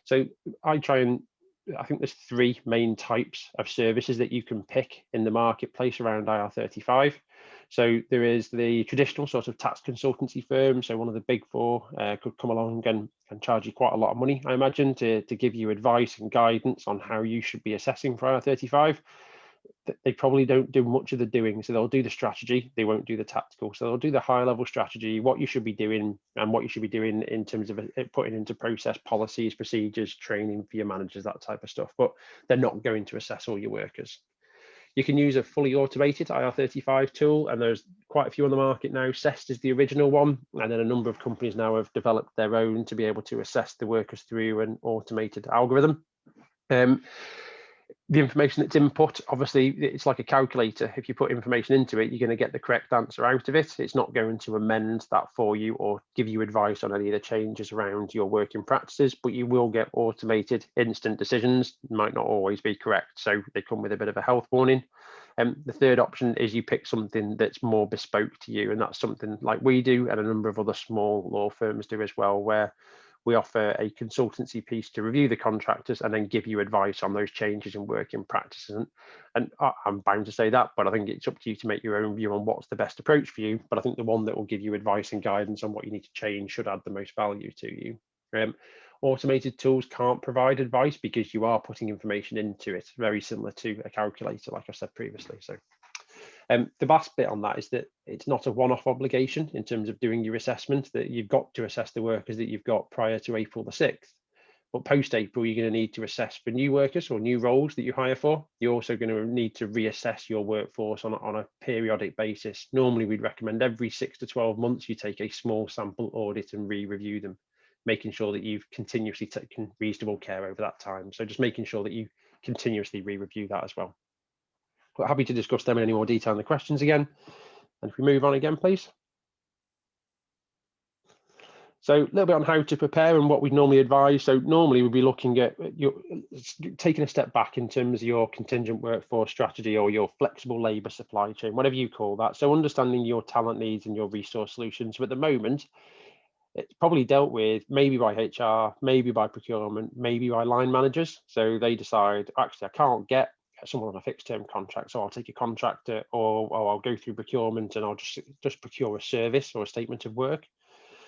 So I think there's three main types of services that you can pick in the marketplace around Ir35. So there is the traditional sort of tax consultancy firm. So one of the big four could come along and charge you quite a lot of money, I imagine, to give you advice and guidance on how you should be assessing for Ir35. They probably don't do much of the doing. So they'll do the strategy, they won't do the tactical. So they'll do the high level strategy, what you should be doing and what you should be doing in terms of putting into process policies, procedures, training for your managers, that type of stuff. But they're not going to assess all your workers. You can use a fully automated Ir35 tool, and there's quite a few on the market now. Cest is the original one, and then a number of companies now have developed their own to be able to assess the workers through an automated algorithm. The information that's input, obviously, it's like a calculator. If you put information into it, you're going to get the correct answer out of it. It's not going to amend that for you or give you advice on any of the changes around your working practices, but you will get automated instant decisions. Might not always be correct, so they come with a bit of a health warning. The third option is you pick something that's more bespoke to you, and that's something like we do and a number of other small law firms do as well, where we offer a consultancy piece to review the contractors and then give you advice on those changes in working practices. And I'm bound to say that, but I think it's up to you to make your own view on what's the best approach for you. But I think the one that will give you advice and guidance on what you need to change should add the most value to you. Automated tools can't provide advice because you are putting information into it, very similar to a calculator, like I said previously. So The last bit on that is that it's not a one-off obligation in terms of doing your assessment, that you've got to assess the workers that you've got prior to April the 6th. But post-April, you're going to need to assess for new workers or new roles that you hire for. You're also going to need to reassess your workforce on a periodic basis. Normally, we'd recommend every 6 to 12 months, you take a small sample audit and re-review them, making sure that you've continuously taken reasonable care over that time. So just making sure that you continuously re-review that as well. But happy to discuss them in any more detail in the questions again. And if we move on again, please. So a little bit on how to prepare and what we'd normally advise. So normally we'd be looking at taking a step back in terms of your contingent workforce strategy or your flexible labour supply chain, whatever you call that. So understanding your talent needs and your resource solutions. So at the moment, it's probably dealt with maybe by HR, maybe by procurement, maybe by line managers. So they decide, actually, I can't get someone on a fixed term contract, so I'll take a contractor, or I'll go through procurement and I'll just procure a service or a statement of work.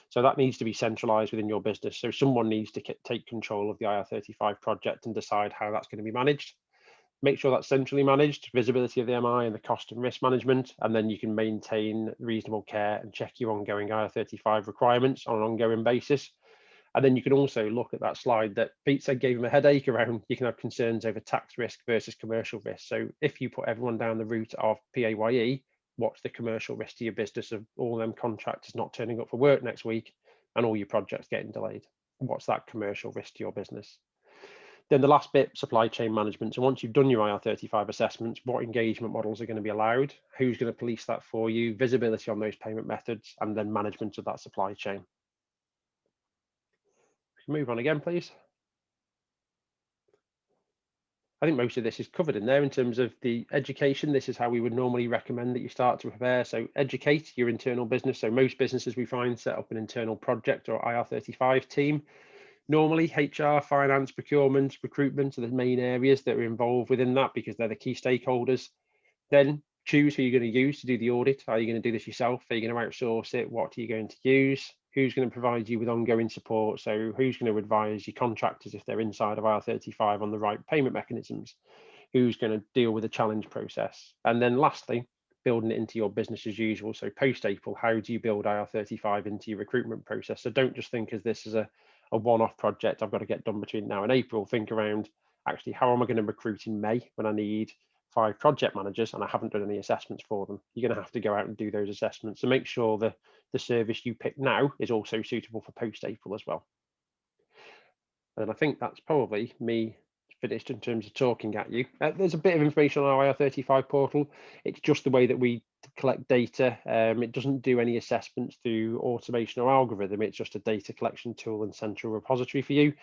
So that needs to be centralized within your business. So someone needs to take control of the Ir35 project and decide how that's going to be managed. Make sure that's centrally managed, visibility of the MI and the cost and risk management, and then you can maintain reasonable care and check your ongoing Ir35 requirements on an ongoing basis. And then you can also look at that slide that Pete said gave him a headache around, you can have concerns over tax risk versus commercial risk. So if you put everyone down the route of PAYE, what's the commercial risk to your business of all them contractors not turning up for work next week and all your projects getting delayed? What's that commercial risk to your business? Then the last bit, supply chain management. So once you've done your IR35 assessments, what engagement models are going to be allowed? Who's going to police that for you? Visibility on those payment methods, and then management of that supply chain. Move on again, please. I think most of this is covered in there in terms of the education. This is how we would normally recommend that you start to prepare. So educate your internal business. So most businesses we find set up an internal project or IR35 team. Normally HR, finance, procurement, recruitment are the main areas that are involved within that because they're the key stakeholders. Then choose who you're going to use to do the audit. Are you going to do this yourself? Are you going to outsource it? What are you going to use? Who's going to provide you with ongoing support? So who's going to advise your contractors if they're inside of IR35 on the right payment mechanisms? Who's going to deal with the challenge process? And then lastly, building it into your business as usual. So post-April, how do you build IR35 into your recruitment process? So don't just think of this as a one-off project I've got to get done between now and April. Think around, actually, how am I going to recruit in May when I need 5 project managers and I haven't done any assessments for them? You're going to have to go out and do those assessments. So make sure that the service you pick now is also suitable for post-April as well. And I think that's probably me finished in terms of talking at you. There's a bit of information on our IR35 portal. It's just the way that we collect data. It doesn't do any assessments through automation or algorithm. It's just a data collection tool and central repository for you.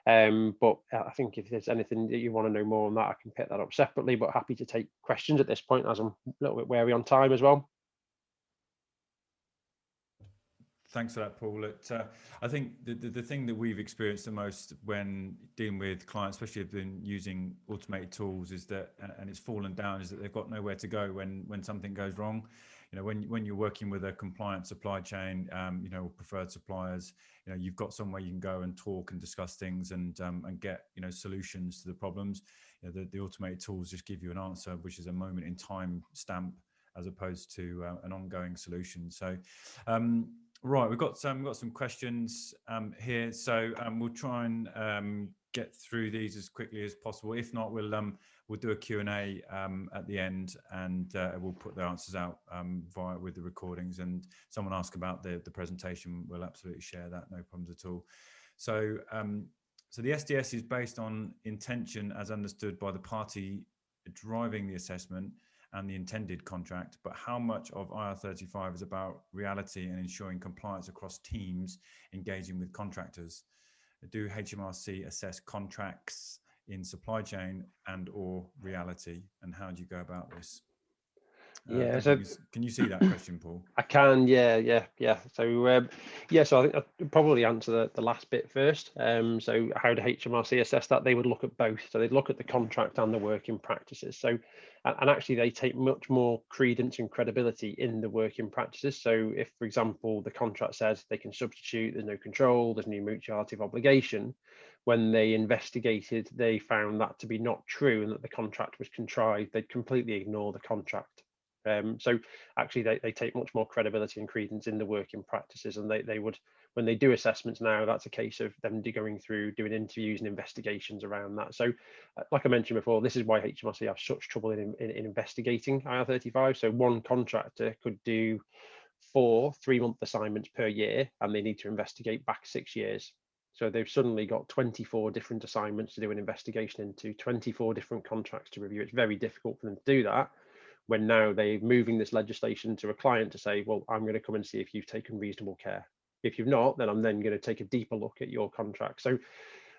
But I think if there's anything that you want to know more on that, I can pick that up separately, but happy to take questions at this point as I'm a little bit wary on time as well. Thanks for that, Paul. I think the thing that we've experienced the most when dealing with clients, especially if they've been using automated tools, is that, and it's fallen down, is that they've got nowhere to go when something goes wrong. You know, when you're working with a compliant supply chain, you know, preferred suppliers, you know, you've got somewhere you can go and talk and discuss things and get, you know, solutions to the problems. You know, the automated tools just give you an answer, which is a moment in time stamp, as opposed to an ongoing solution. So. Right, we've got some questions here, so we'll try and get through these as quickly as possible. If not, we'll do a Q&A at the end, and we'll put the answers out with the recordings. And someone asked about the presentation, we'll absolutely share that, no problems at all. So so the SDS is based on intention as understood by the party driving the assessment and the intended contract, but how much of IR35 is about reality and ensuring compliance across teams engaging with contractors? Do Hmrc assess contracts in supply chain and or reality, and how do you go about this? Yeah, so can you see that question, Paul? I can, yeah. So so I think I'll probably answer the last bit first. So how do Hmrc assess that? They would look at both. So they'd look at the contract and the working practices. So, and actually they take much more credence and credibility in the working practices. So if, for example, the contract says they can substitute, there's no control, there's no mutuality of obligation, when they investigated, they found that to be not true and that the contract was contrived, they'd completely ignore the contract. So actually they take much more credibility and credence in the working practices, and they would, when they do assessments now, that's a case of them going through doing interviews and investigations around that. So like I mentioned before, this is why Hmrc have such trouble in investigating IR35. So one contractor could do 4 3-month assignments per year, and they need to investigate back 6 years. So they've suddenly got 24 different assignments to do an investigation into, 24 different contracts to review. It's very difficult for them to do that, when now they're moving this legislation to a client to say, well, I'm going to come and see if you've taken reasonable care. If you've not, then I'm then going to take a deeper look at your contract. So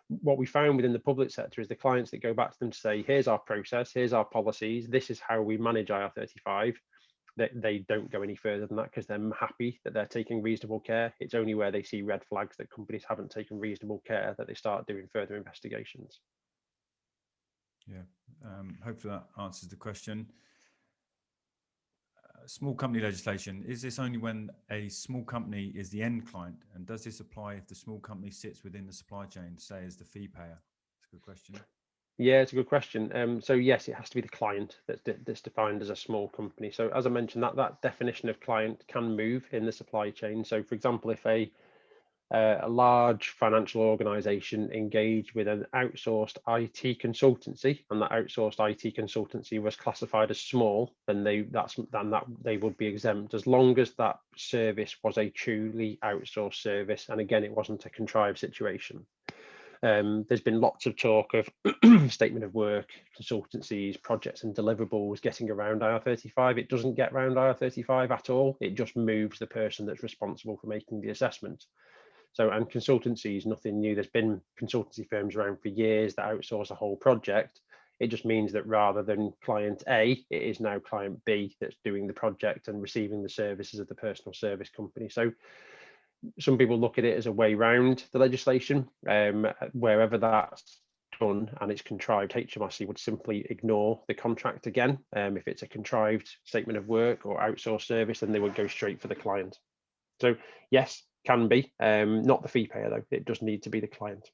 what we found within the public sector is the clients that go back to them to say, here's our process, here's our policies, this is how we manage IR35. They don't go any further than that, because they're happy that they're taking reasonable care. It's only where they see red flags that companies haven't taken reasonable care that they start doing further investigations. Yeah, hopefully that answers the question. Small company legislation, is this only when a small company is the end client? And does this apply if the small company sits within the supply chain, say as the fee payer? It's a good question. Yeah, it's a good question. So yes, it has to be the client that's defined as a small company. So as I mentioned, that definition of client can move in the supply chain. So for example, if a large financial organization engaged with an outsourced IT consultancy, and that outsourced IT consultancy was classified as small, then they would be exempt, as long as that service was a truly outsourced service, and again, it wasn't a contrived situation. There's been lots of talk of statement of work, consultancies, projects and deliverables getting around IR35. It doesn't get around IR35 at all. It just moves the person that's responsible for making the assessment. So, and consultancy is nothing new. There's been consultancy firms around for years that outsource a whole project. It just means that rather than client A, it is now client B that's doing the project and receiving the services of the personal service company. So some people look at it as a way round the legislation. Wherever that's done and it's contrived, Hmrc would simply ignore the contract again. If it's a contrived statement of work or outsourced service, then they would go straight for the client. So yes, can be, not the fee payer though. It does need to be the client.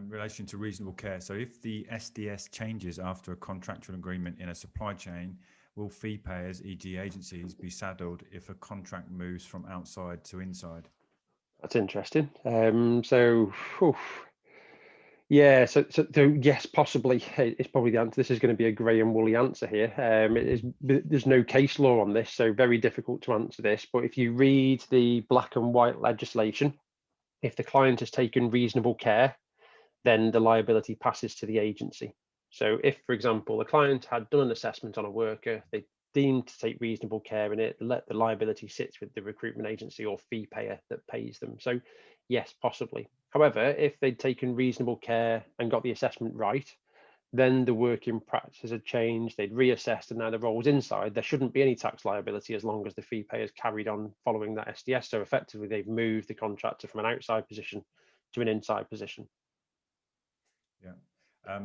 Relation to reasonable care. So if the SDS changes after a contractual agreement in a supply chain, will fee payers, e.g. agencies, be saddled if a contract moves from outside to inside? That's interesting. Yeah, so yes, possibly. It's probably the answer. This is going to be a grey and woolly answer here. There's no case law on this, so very difficult to answer this. But if you read the black and white legislation, if the client has taken reasonable care, then the liability passes to the agency. So if, for example, the client had done an assessment on a worker, they deemed to take reasonable care in it, let the liability sits with the recruitment agency or fee payer that pays them. So yes, possibly. However, if they'd taken reasonable care and got the assessment right, then the working practices had changed, they'd reassessed, and now the role was inside. There shouldn't be any tax liability as long as the fee payers carried on following that SDS. So effectively, they've moved the contractor from an outside position to an inside position. Yeah.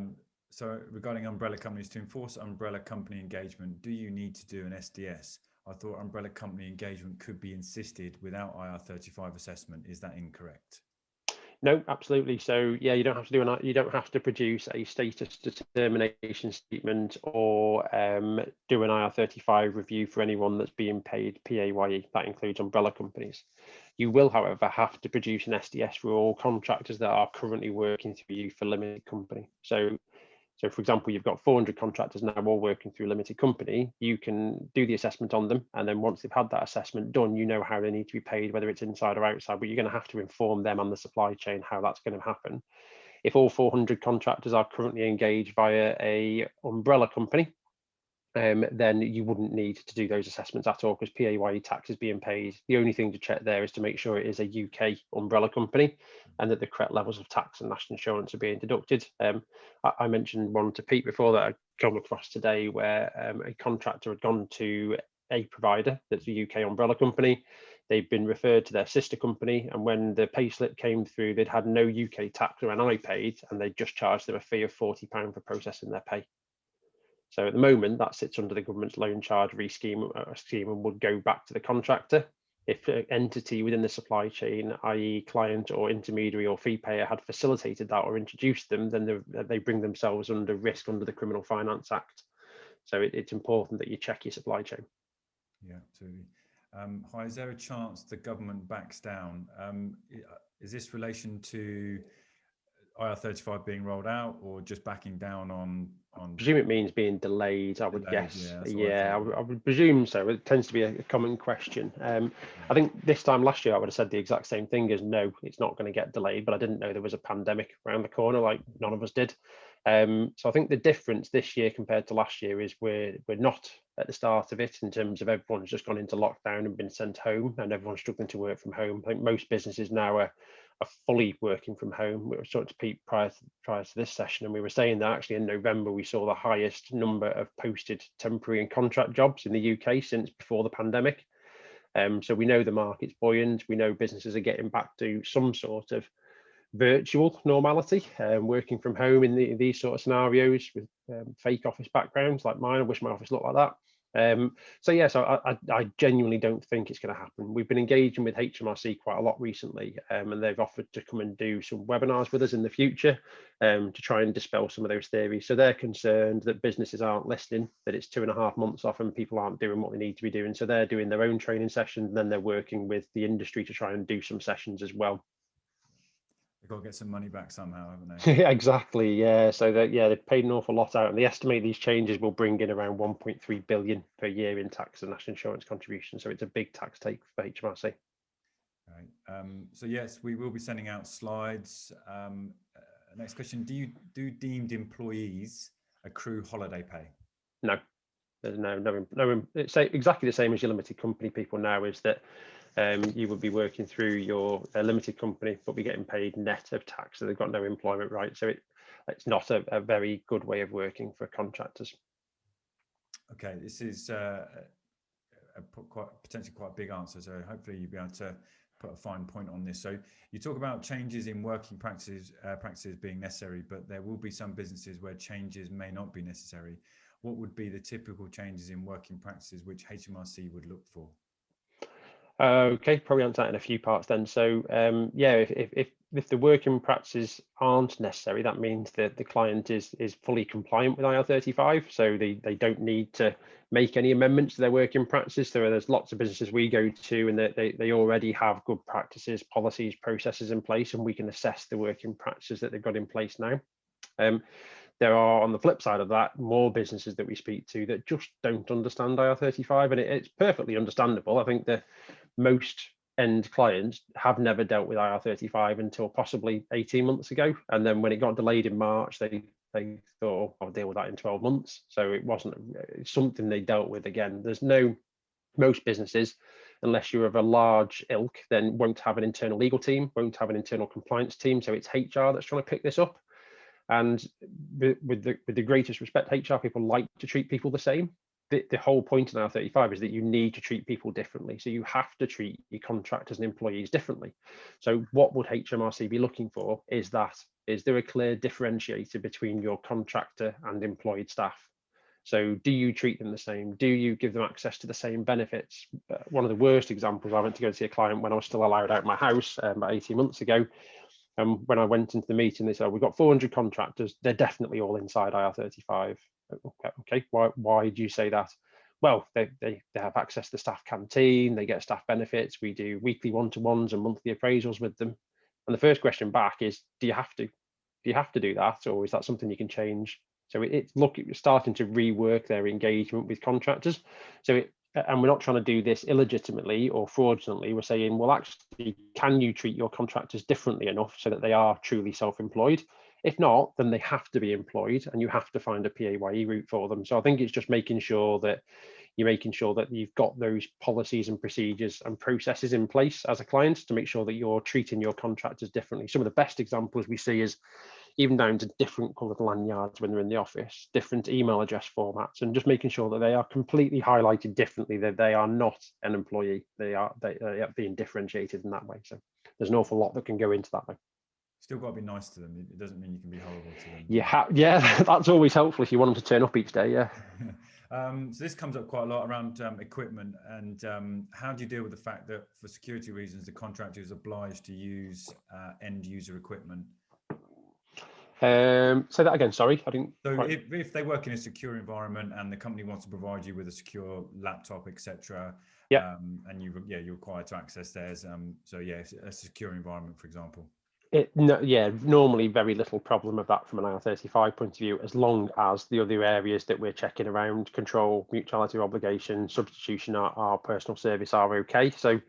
So regarding umbrella companies, to enforce umbrella company engagement, do you need to do an SDS? I thought umbrella company engagement could be insisted without IR35 assessment. Is that incorrect? No, absolutely. So yeah, you don't have to produce a status determination statement or do an IR35 review for anyone that's being paid PAYE. That includes umbrella companies. You will, however, have to produce an SDS for all contractors that are currently working through you for limited company. So for example, you've got 400 contractors now all working through a limited company. You can do the assessment on them, and then once they've had that assessment done, you know how they need to be paid, whether it's inside or outside, but you're going to have to inform them on the supply chain how that's going to happen. If all 400 contractors are currently engaged via a umbrella company, then you wouldn't need to do those assessments at all, because PAYE tax is being paid. The only thing to check there is to make sure it is a UK umbrella company and that the correct levels of tax and national insurance are being deducted. I mentioned one to Pete before that I come across today where a contractor had gone to a provider that's a UK umbrella company. They've been referred to their sister company, and when the payslip came through, they'd had no UK tax or NI paid, and they just charged them a fee of £40 for processing their pay. So at the moment, that sits under the government's loan charge scheme and would go back to the contractor. If an entity within the supply chain, i.e. client or intermediary or fee payer, had facilitated that or introduced them, then they bring themselves under risk under the Criminal Finance Act. So it's important that you check your supply chain. Yeah, absolutely. Hi, is there a chance the government backs down? Is this relation to Ir35 being rolled out, or just backing down on? I presume it means being delayed, I would Delayed, guess. yeah, I would presume so. It tends to be a common question. I think this time last year I would have said the exact same thing as no, it's not going to get delayed, but I didn't know there was a pandemic around the corner, like none of us did. So I think the difference this year compared to last year is we're not at the start of it in terms of everyone's just gone into lockdown and been sent home, and everyone's struggling to work from home. I think most businesses now are fully working from home. We were talking to Pete prior to this session, and we were saying that actually in November we saw the highest number of posted temporary and contract jobs in the UK since before the pandemic. So we know the market's buoyant. We know businesses are getting back to some sort of virtual normality, working from home in these sort of scenarios with fake office backgrounds like mine. I wish my office looked like that. So yes, I genuinely don't think it's going to happen. We've been engaging with Hmrc quite a lot recently, and they've offered to come and do some webinars with us in the future to try and dispel some of those theories. So they're concerned that businesses aren't listening, that it's 2.5 months off and people aren't doing what they need to be doing. So they're doing their own training sessions, and then they're working with the industry to try and do some sessions as well. They've got to get some money back somehow, haven't they? Yeah, exactly. Yeah. So that, yeah, they've paid an awful lot out, and they estimate these changes will bring in around 1.3 billion per year in tax and national insurance contribution. So it's a big tax take for Hmrc. Right. So yes, we will be sending out slides. Next question: do deemed employees accrue holiday pay? No, there's no. It's exactly the same as your limited company people now. Is that you would be working through your limited company, but be getting paid net of tax, so they've got no employment rights. So it's not a very good way of working for contractors. Okay, this is potentially quite a big answer, so hopefully you'll be able to put a fine point on this. So you talk about changes in working practices being necessary, but there will be some businesses where changes may not be necessary. What would be the typical changes in working practices which Hmrc would look for? Okay, probably answer that in a few parts then. So yeah, if the working practices aren't necessary, that means that the client is fully compliant with Ir35, so they don't need to make any amendments to their working practices. There's lots of businesses we go to, and they already have good practices, policies, processes in place, and we can assess the working practices that they've got in place now. There are, on the flip side of that, more businesses that we speak to that just don't understand Ir35, and it's perfectly understandable. I think that most end clients have never dealt with Ir35 until possibly 18 months ago. And then when it got delayed in March, they thought, oh, I'll deal with that in 12 months. So it wasn't something they dealt with again. Most businesses, unless you're of a large ilk, then won't have an internal legal team, won't have an internal compliance team. So it's HR that's trying to pick this up. And with the greatest respect, HR people like to treat people the same. The whole point in Ir35 is that you need to treat people differently. So you have to treat your contractors and employees differently. So what would Hmrc be looking for is there a clear differentiator between your contractor and employed staff? So do you treat them the same? Do you give them access to the same benefits? One of the worst examples, I went to go see a client when I was still allowed out my house about 18 months ago. And when I went into the meeting, they said, we've got 400 contractors. They're definitely all inside Ir35. Okay, why do you say that? Well, they have access to the staff canteen, they get staff benefits, we do weekly one-to-ones and monthly appraisals with them. And the first question back is, do you have to? Do you have to do that, or is that something you can change? So it's starting to rework their engagement with contractors. And we're not trying to do this illegitimately or fraudulently. We're saying, well, actually, can you treat your contractors differently enough so that they are truly self-employed? If not, then they have to be employed, and you have to find a PAYE route for them. So I think it's just making sure that you've got those policies and procedures and processes in place as a client to make sure that you're treating your contractors differently. Some of the best examples we see is even down to different coloured lanyards when they're in the office, different email address formats, and just making sure that they are completely highlighted differently, that they are not an employee. They are being differentiated in that way. So there's an awful lot that can go into that. Still got to be nice to them. It doesn't mean you can be horrible to them. Yeah, that's always helpful if you want them to turn up each day. Yeah. So this comes up quite a lot around equipment, and how do you deal with the fact that for security reasons the contractor is obliged to use end user equipment? Say that again, sorry, I didn't So quite... if they work in a secure environment and the company wants to provide you with a secure laptop, etc., Yeah. and you're required to access theirs, so yeah, a secure environment, for example. Yeah, normally very little problem of that from an Ir35 point of view, as long as the other areas that we're checking around, control, mutuality obligation, substitution, our personal service are okay. So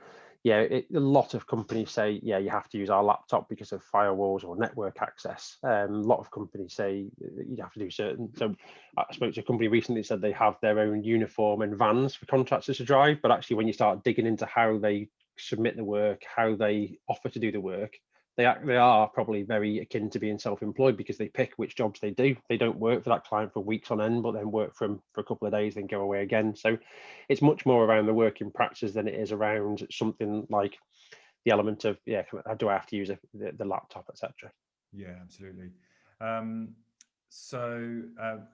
yeah, a lot of companies say, yeah, you have to use our laptop because of firewalls or network access. A lot of companies say you have to do certain. So I spoke to a company recently that said they have their own uniform and vans for contractors to drive, but actually when you start digging into how they submit the work, how they offer to do the work, they are probably very akin to being self-employed, because they pick which jobs they do. They don't work for that client for weeks on end, but then work for a couple of days, then go away again. So it's much more around the working practice than it is around something like the element of, yeah, do I have to use the laptop, etc. Yeah, absolutely.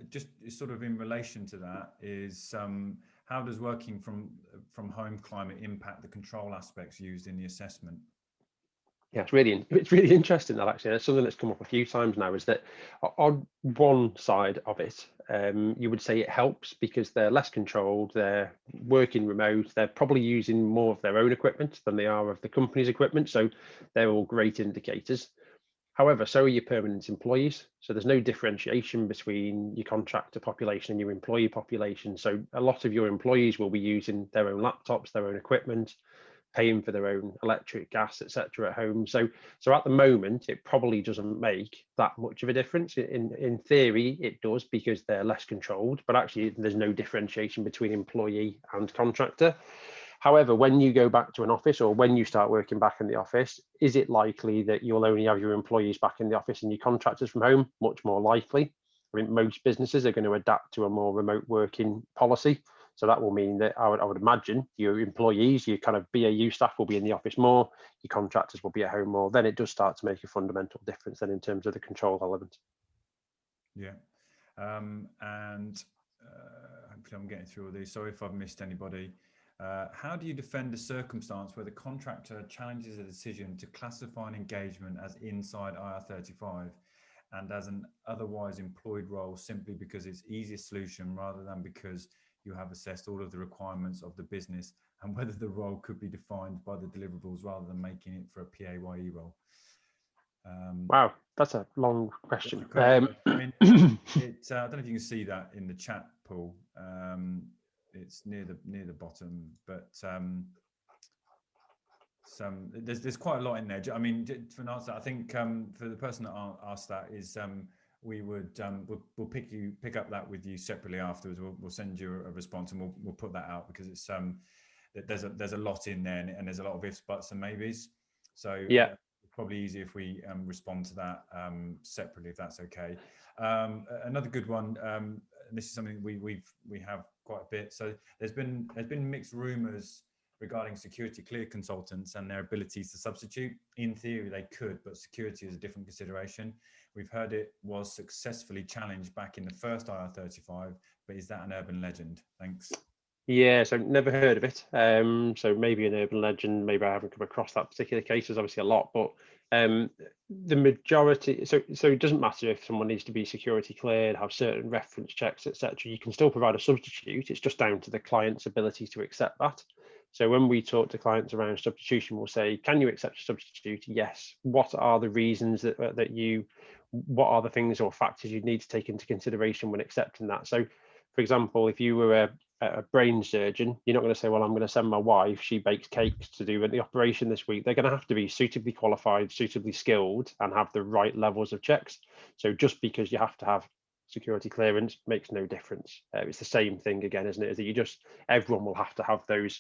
Just sort of in relation to that is, how does working from home climate impact the control aspects used in the assessment? Yeah, it's really interesting, that actually. That's something that's come up a few times now, is that on one side of it, you would say it helps because they're less controlled, they're working remote, they're probably using more of their own equipment than they are of the company's equipment. So they're all great indicators. However, so are your permanent employees. So there's no differentiation between your contractor population and your employee population. So a lot of your employees will be using their own laptops, their own equipment, paying for their own electric, gas, etc. at home. So at the moment, it probably doesn't make that much of a difference. In theory, it does, because they're less controlled, but actually there's no differentiation between employee and contractor. However, when you go back to an office, or when you start working back in the office, is it likely that you'll only have your employees back in the office and your contractors from home? Much more likely. I mean, most businesses are going to adapt to a more remote working policy. So that will mean that I would imagine your employees, your kind of BAU staff, will be in the office more, your contractors will be at home more. Then it does start to make a fundamental difference then in terms of the control element. Yeah. Hopefully I'm getting through all these. Sorry if I've missed anybody. How do you defend a circumstance where the contractor challenges a decision to classify an engagement as inside Ir35 and as an otherwise employed role, simply because it's easiest solution rather than because you have assessed all of the requirements of the business and whether the role could be defined by the deliverables rather than making it for a PAYE role? Wow, that's a long question. I mean, I don't know if you can see that in the chat, Paul. It's near the bottom, but there's quite a lot in there. I mean, for an answer, I think for the person that asked that is, we'll pick up that with you separately afterwards. We'll send you a response, and we'll put that out, because it's there's a lot in there, and there's a lot of ifs, buts, and maybes. So yeah, it's probably easier if we respond to that separately, if that's okay. Another good one. And this is something we have quite a bit. So there's been mixed rumours regarding security clear consultants and their abilities to substitute. In theory, they could, but security is a different consideration. We've heard it was successfully challenged back in the first IR35, but is that an urban legend? Thanks. Yeah, so never heard of it. So maybe an urban legend, maybe I haven't come across that particular case. There's obviously a lot, but the majority, so it doesn't matter if someone needs to be security cleared, have certain reference checks, etc. You can still provide a substitute. It's just down to the client's ability to accept that. So when we talk to clients around substitution, we'll say, can you accept a substitute? Yes. What are the reasons what are the things or factors you need to take into consideration when accepting that? So for example, if you were a brain surgeon, you're not going to say, well, I'm going to send my wife, she bakes cakes to do the operation this week. They're going to have to be suitably qualified, suitably skilled, and have the right levels of checks. So just because you have to have security clearance makes no difference. It's the same thing again, isn't it? Is that everyone will have to have those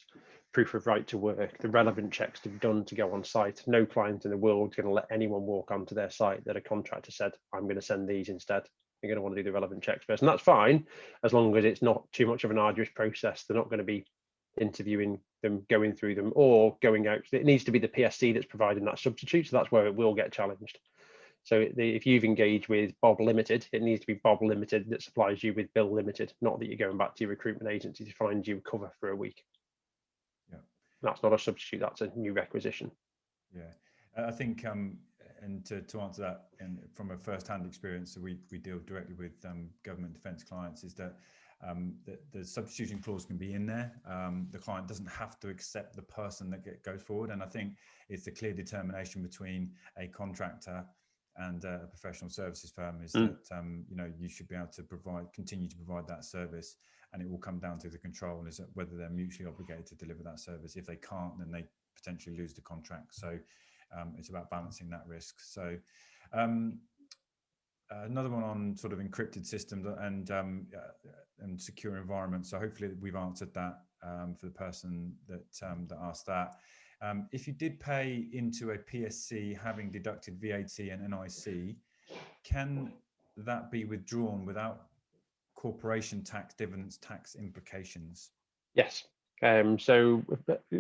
proof of right to work, the relevant checks to be done to go on site. No client in the world is going to let anyone walk onto their site that a contractor said, I'm going to send these instead. You're going to want to do the relevant checks first, and that's fine as long as it's not too much of an arduous process. They're not going to be interviewing them, going through them, or going out. It needs to be the PSC that's providing that substitute, so that's where it will get challenged. So if you've engaged with Bob Limited, it needs to be Bob Limited that supplies you with Bill Limited, not that you're going back to your recruitment agency to find you cover for a week. Yeah, that's not a substitute, that's a new requisition. Yeah, I think and to answer that, and from a first-hand experience, so we deal directly with government defence clients, is that the substitution clause can be in there. The client doesn't have to accept the person that goes forward, and I think it's a clear determination between a contractor and a professional services firm is that you should be able to continue to provide that service, and it will come down to the control is whether they're mutually obligated to deliver that service. If they can't, then they potentially lose the contract. So it's about balancing that risk. So another one on sort of encrypted systems and secure environments. So hopefully we've answered that for the person that asked that. If you did pay into a PSC having deducted VAT and NIC, can that be withdrawn without corporation tax, dividends tax implications? Yes. So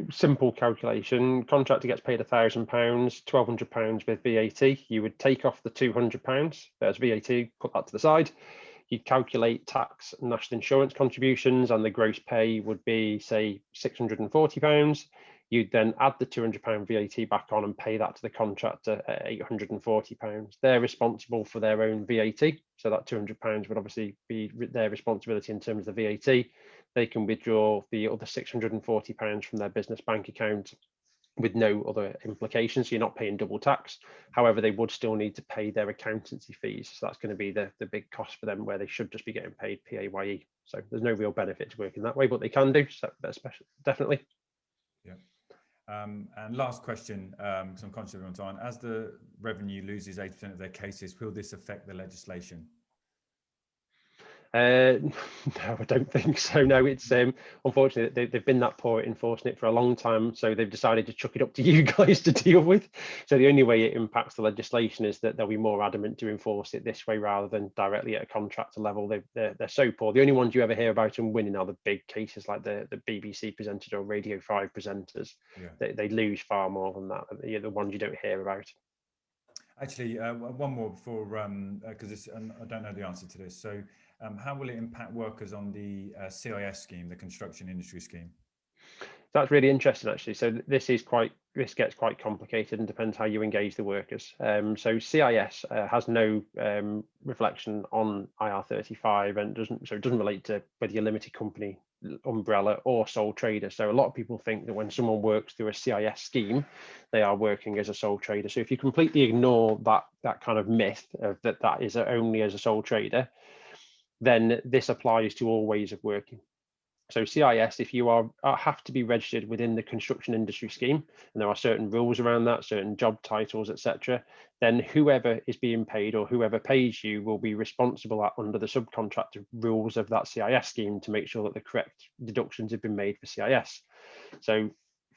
simple calculation, contractor gets paid £1,000, £1,200 with VAT. You would take off the £200, there's VAT, put that to the side. You'd calculate tax and national insurance contributions, and the gross pay would be, say, £640. You'd then add the £200 VAT back on and pay that to the contractor at £840. They're responsible for their own VAT. So that £200 would obviously be their responsibility in terms of the VAT. They can withdraw the other £640 from their business bank account with no other implications. So you're not paying double tax. However, they would still need to pay their accountancy fees. So that's going to be the big cost for them, where they should just be getting paid PAYE. So there's no real benefit to working that way, but they can do, so especially, definitely. Yeah. And last question, because I'm conscious of everyone's time. As the revenue loses 80% of their cases, will this affect the legislation? No, I don't think so. No, it's unfortunately they've been that poor at enforcing it for a long time, so they've decided to chuck it up to you guys to deal with. So the only way it impacts the legislation is that they'll be more adamant to enforce it this way rather than directly at a contractor level. They're so poor. The only ones you ever hear about them winning are the big cases like the BBC presenters or Radio 5 presenters. Yeah. They lose far more than that. The ones you don't hear about. Actually, one more before, because I don't know the answer to this. So how will it impact workers on the CIS scheme, the construction industry scheme? That's really interesting, actually. So this gets quite complicated and depends how you engage the workers. So CIS has no reflection on IR35 and it doesn't relate to whether you're limited company, umbrella or sole trader. So a lot of people think that when someone works through a CIS scheme, they are working as a sole trader. So if you completely ignore that kind of myth of that is only as a sole trader, then this applies to all ways of working. So CIS, if you have to be registered within the construction industry scheme, and there are certain rules around that, certain job titles, etc., then whoever is being paid or whoever pays you will be responsible under the subcontractor rules of that CIS scheme to make sure that the correct deductions have been made for CIS. So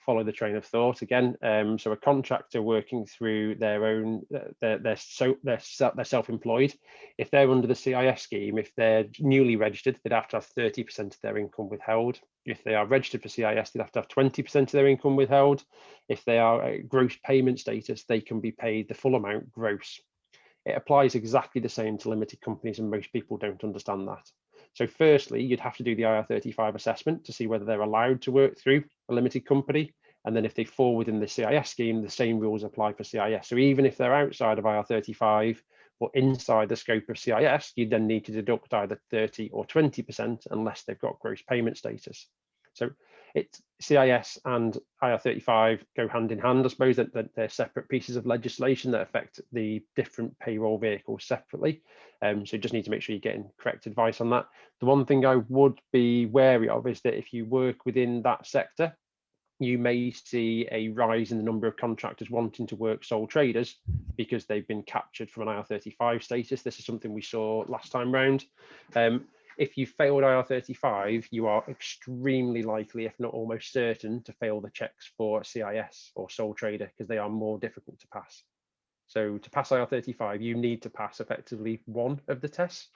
follow the train of thought again. So a contractor working through their own, they're self-employed. If they're under the CIS scheme, if they're newly registered, they'd have to have 30% of their income withheld. If they are registered for CIS, they'd have to have 20% of their income withheld. If they are gross payment status, they can be paid the full amount gross. It applies exactly the same to limited companies, and most people don't understand that. So firstly, you'd have to do the IR35 assessment to see whether they're allowed to work through a limited company. And then if they fall within the CIS scheme, the same rules apply for CIS. So even if they're outside of IR35 or inside the scope of CIS, you then need to deduct either 30 or 20% unless they've got gross payment status. So it's CIS and IR35 go hand in hand. I suppose that they're separate pieces of legislation that affect the different payroll vehicles separately. So you just need to make sure you're getting correct advice on that. The one thing I would be wary of is that if you work within that sector, you may see a rise in the number of contractors wanting to work sole traders because they've been captured from an IR35 status. This is something we saw last time round. If you failed IR35, you are extremely likely, if not almost certain, to fail the checks for CIS or sole trader because they are more difficult to pass. So to pass IR35, you need to pass effectively one of the tests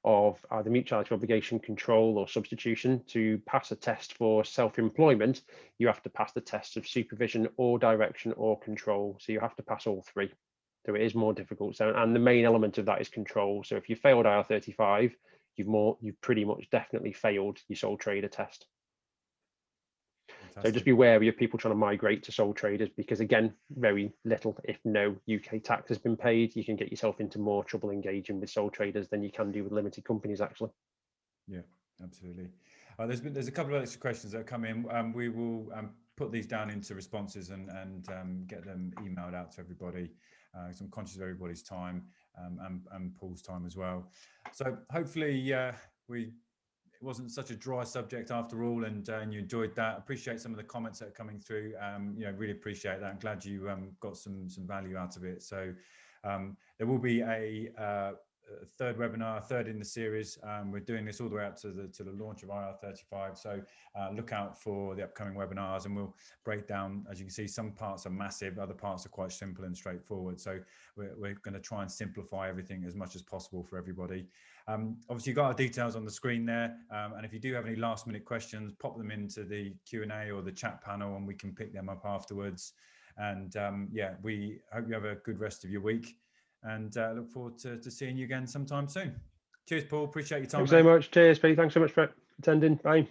of either mutuality obligation, control or substitution. To pass a test for self-employment, you have to pass the test of supervision or direction or control. So you have to pass all three. So it is more difficult. So, and the main element of that is control. So if you failed IR35, you've pretty much definitely failed your sole trader test. So just be wary of people trying to migrate to sole traders, because again, very little, if no, UK tax has been paid. You can get yourself into more trouble engaging with sole traders than you can do with limited companies, actually. Yeah, absolutely. There's a couple of extra questions that come in. We will put these down into responses and get them emailed out to everybody. So I'm conscious of everybody's time and Paul's time as well. So hopefully it wasn't such a dry subject after all, and you enjoyed that. Appreciate some of the comments that are coming through. Really appreciate that. I'm glad you got some value out of it. So there will be a third webinar, third in the series. We're doing this all the way up to the launch of Ir35. So look out for the upcoming webinars, and we'll break down, as you can see, some parts are massive, other parts are quite simple and straightforward. So we're going to try and simplify everything as much as possible for everybody. Obviously, you've got our details on the screen there. And if you do have any last minute questions, pop them into the Q&A or the chat panel, and we can pick them up afterwards. And yeah, we hope you have a good rest of your week, and look forward to seeing you again sometime soon. Cheers, Paul. Appreciate your time. Thanks so much. Cheers, Pete. Thanks so much for attending. Bye.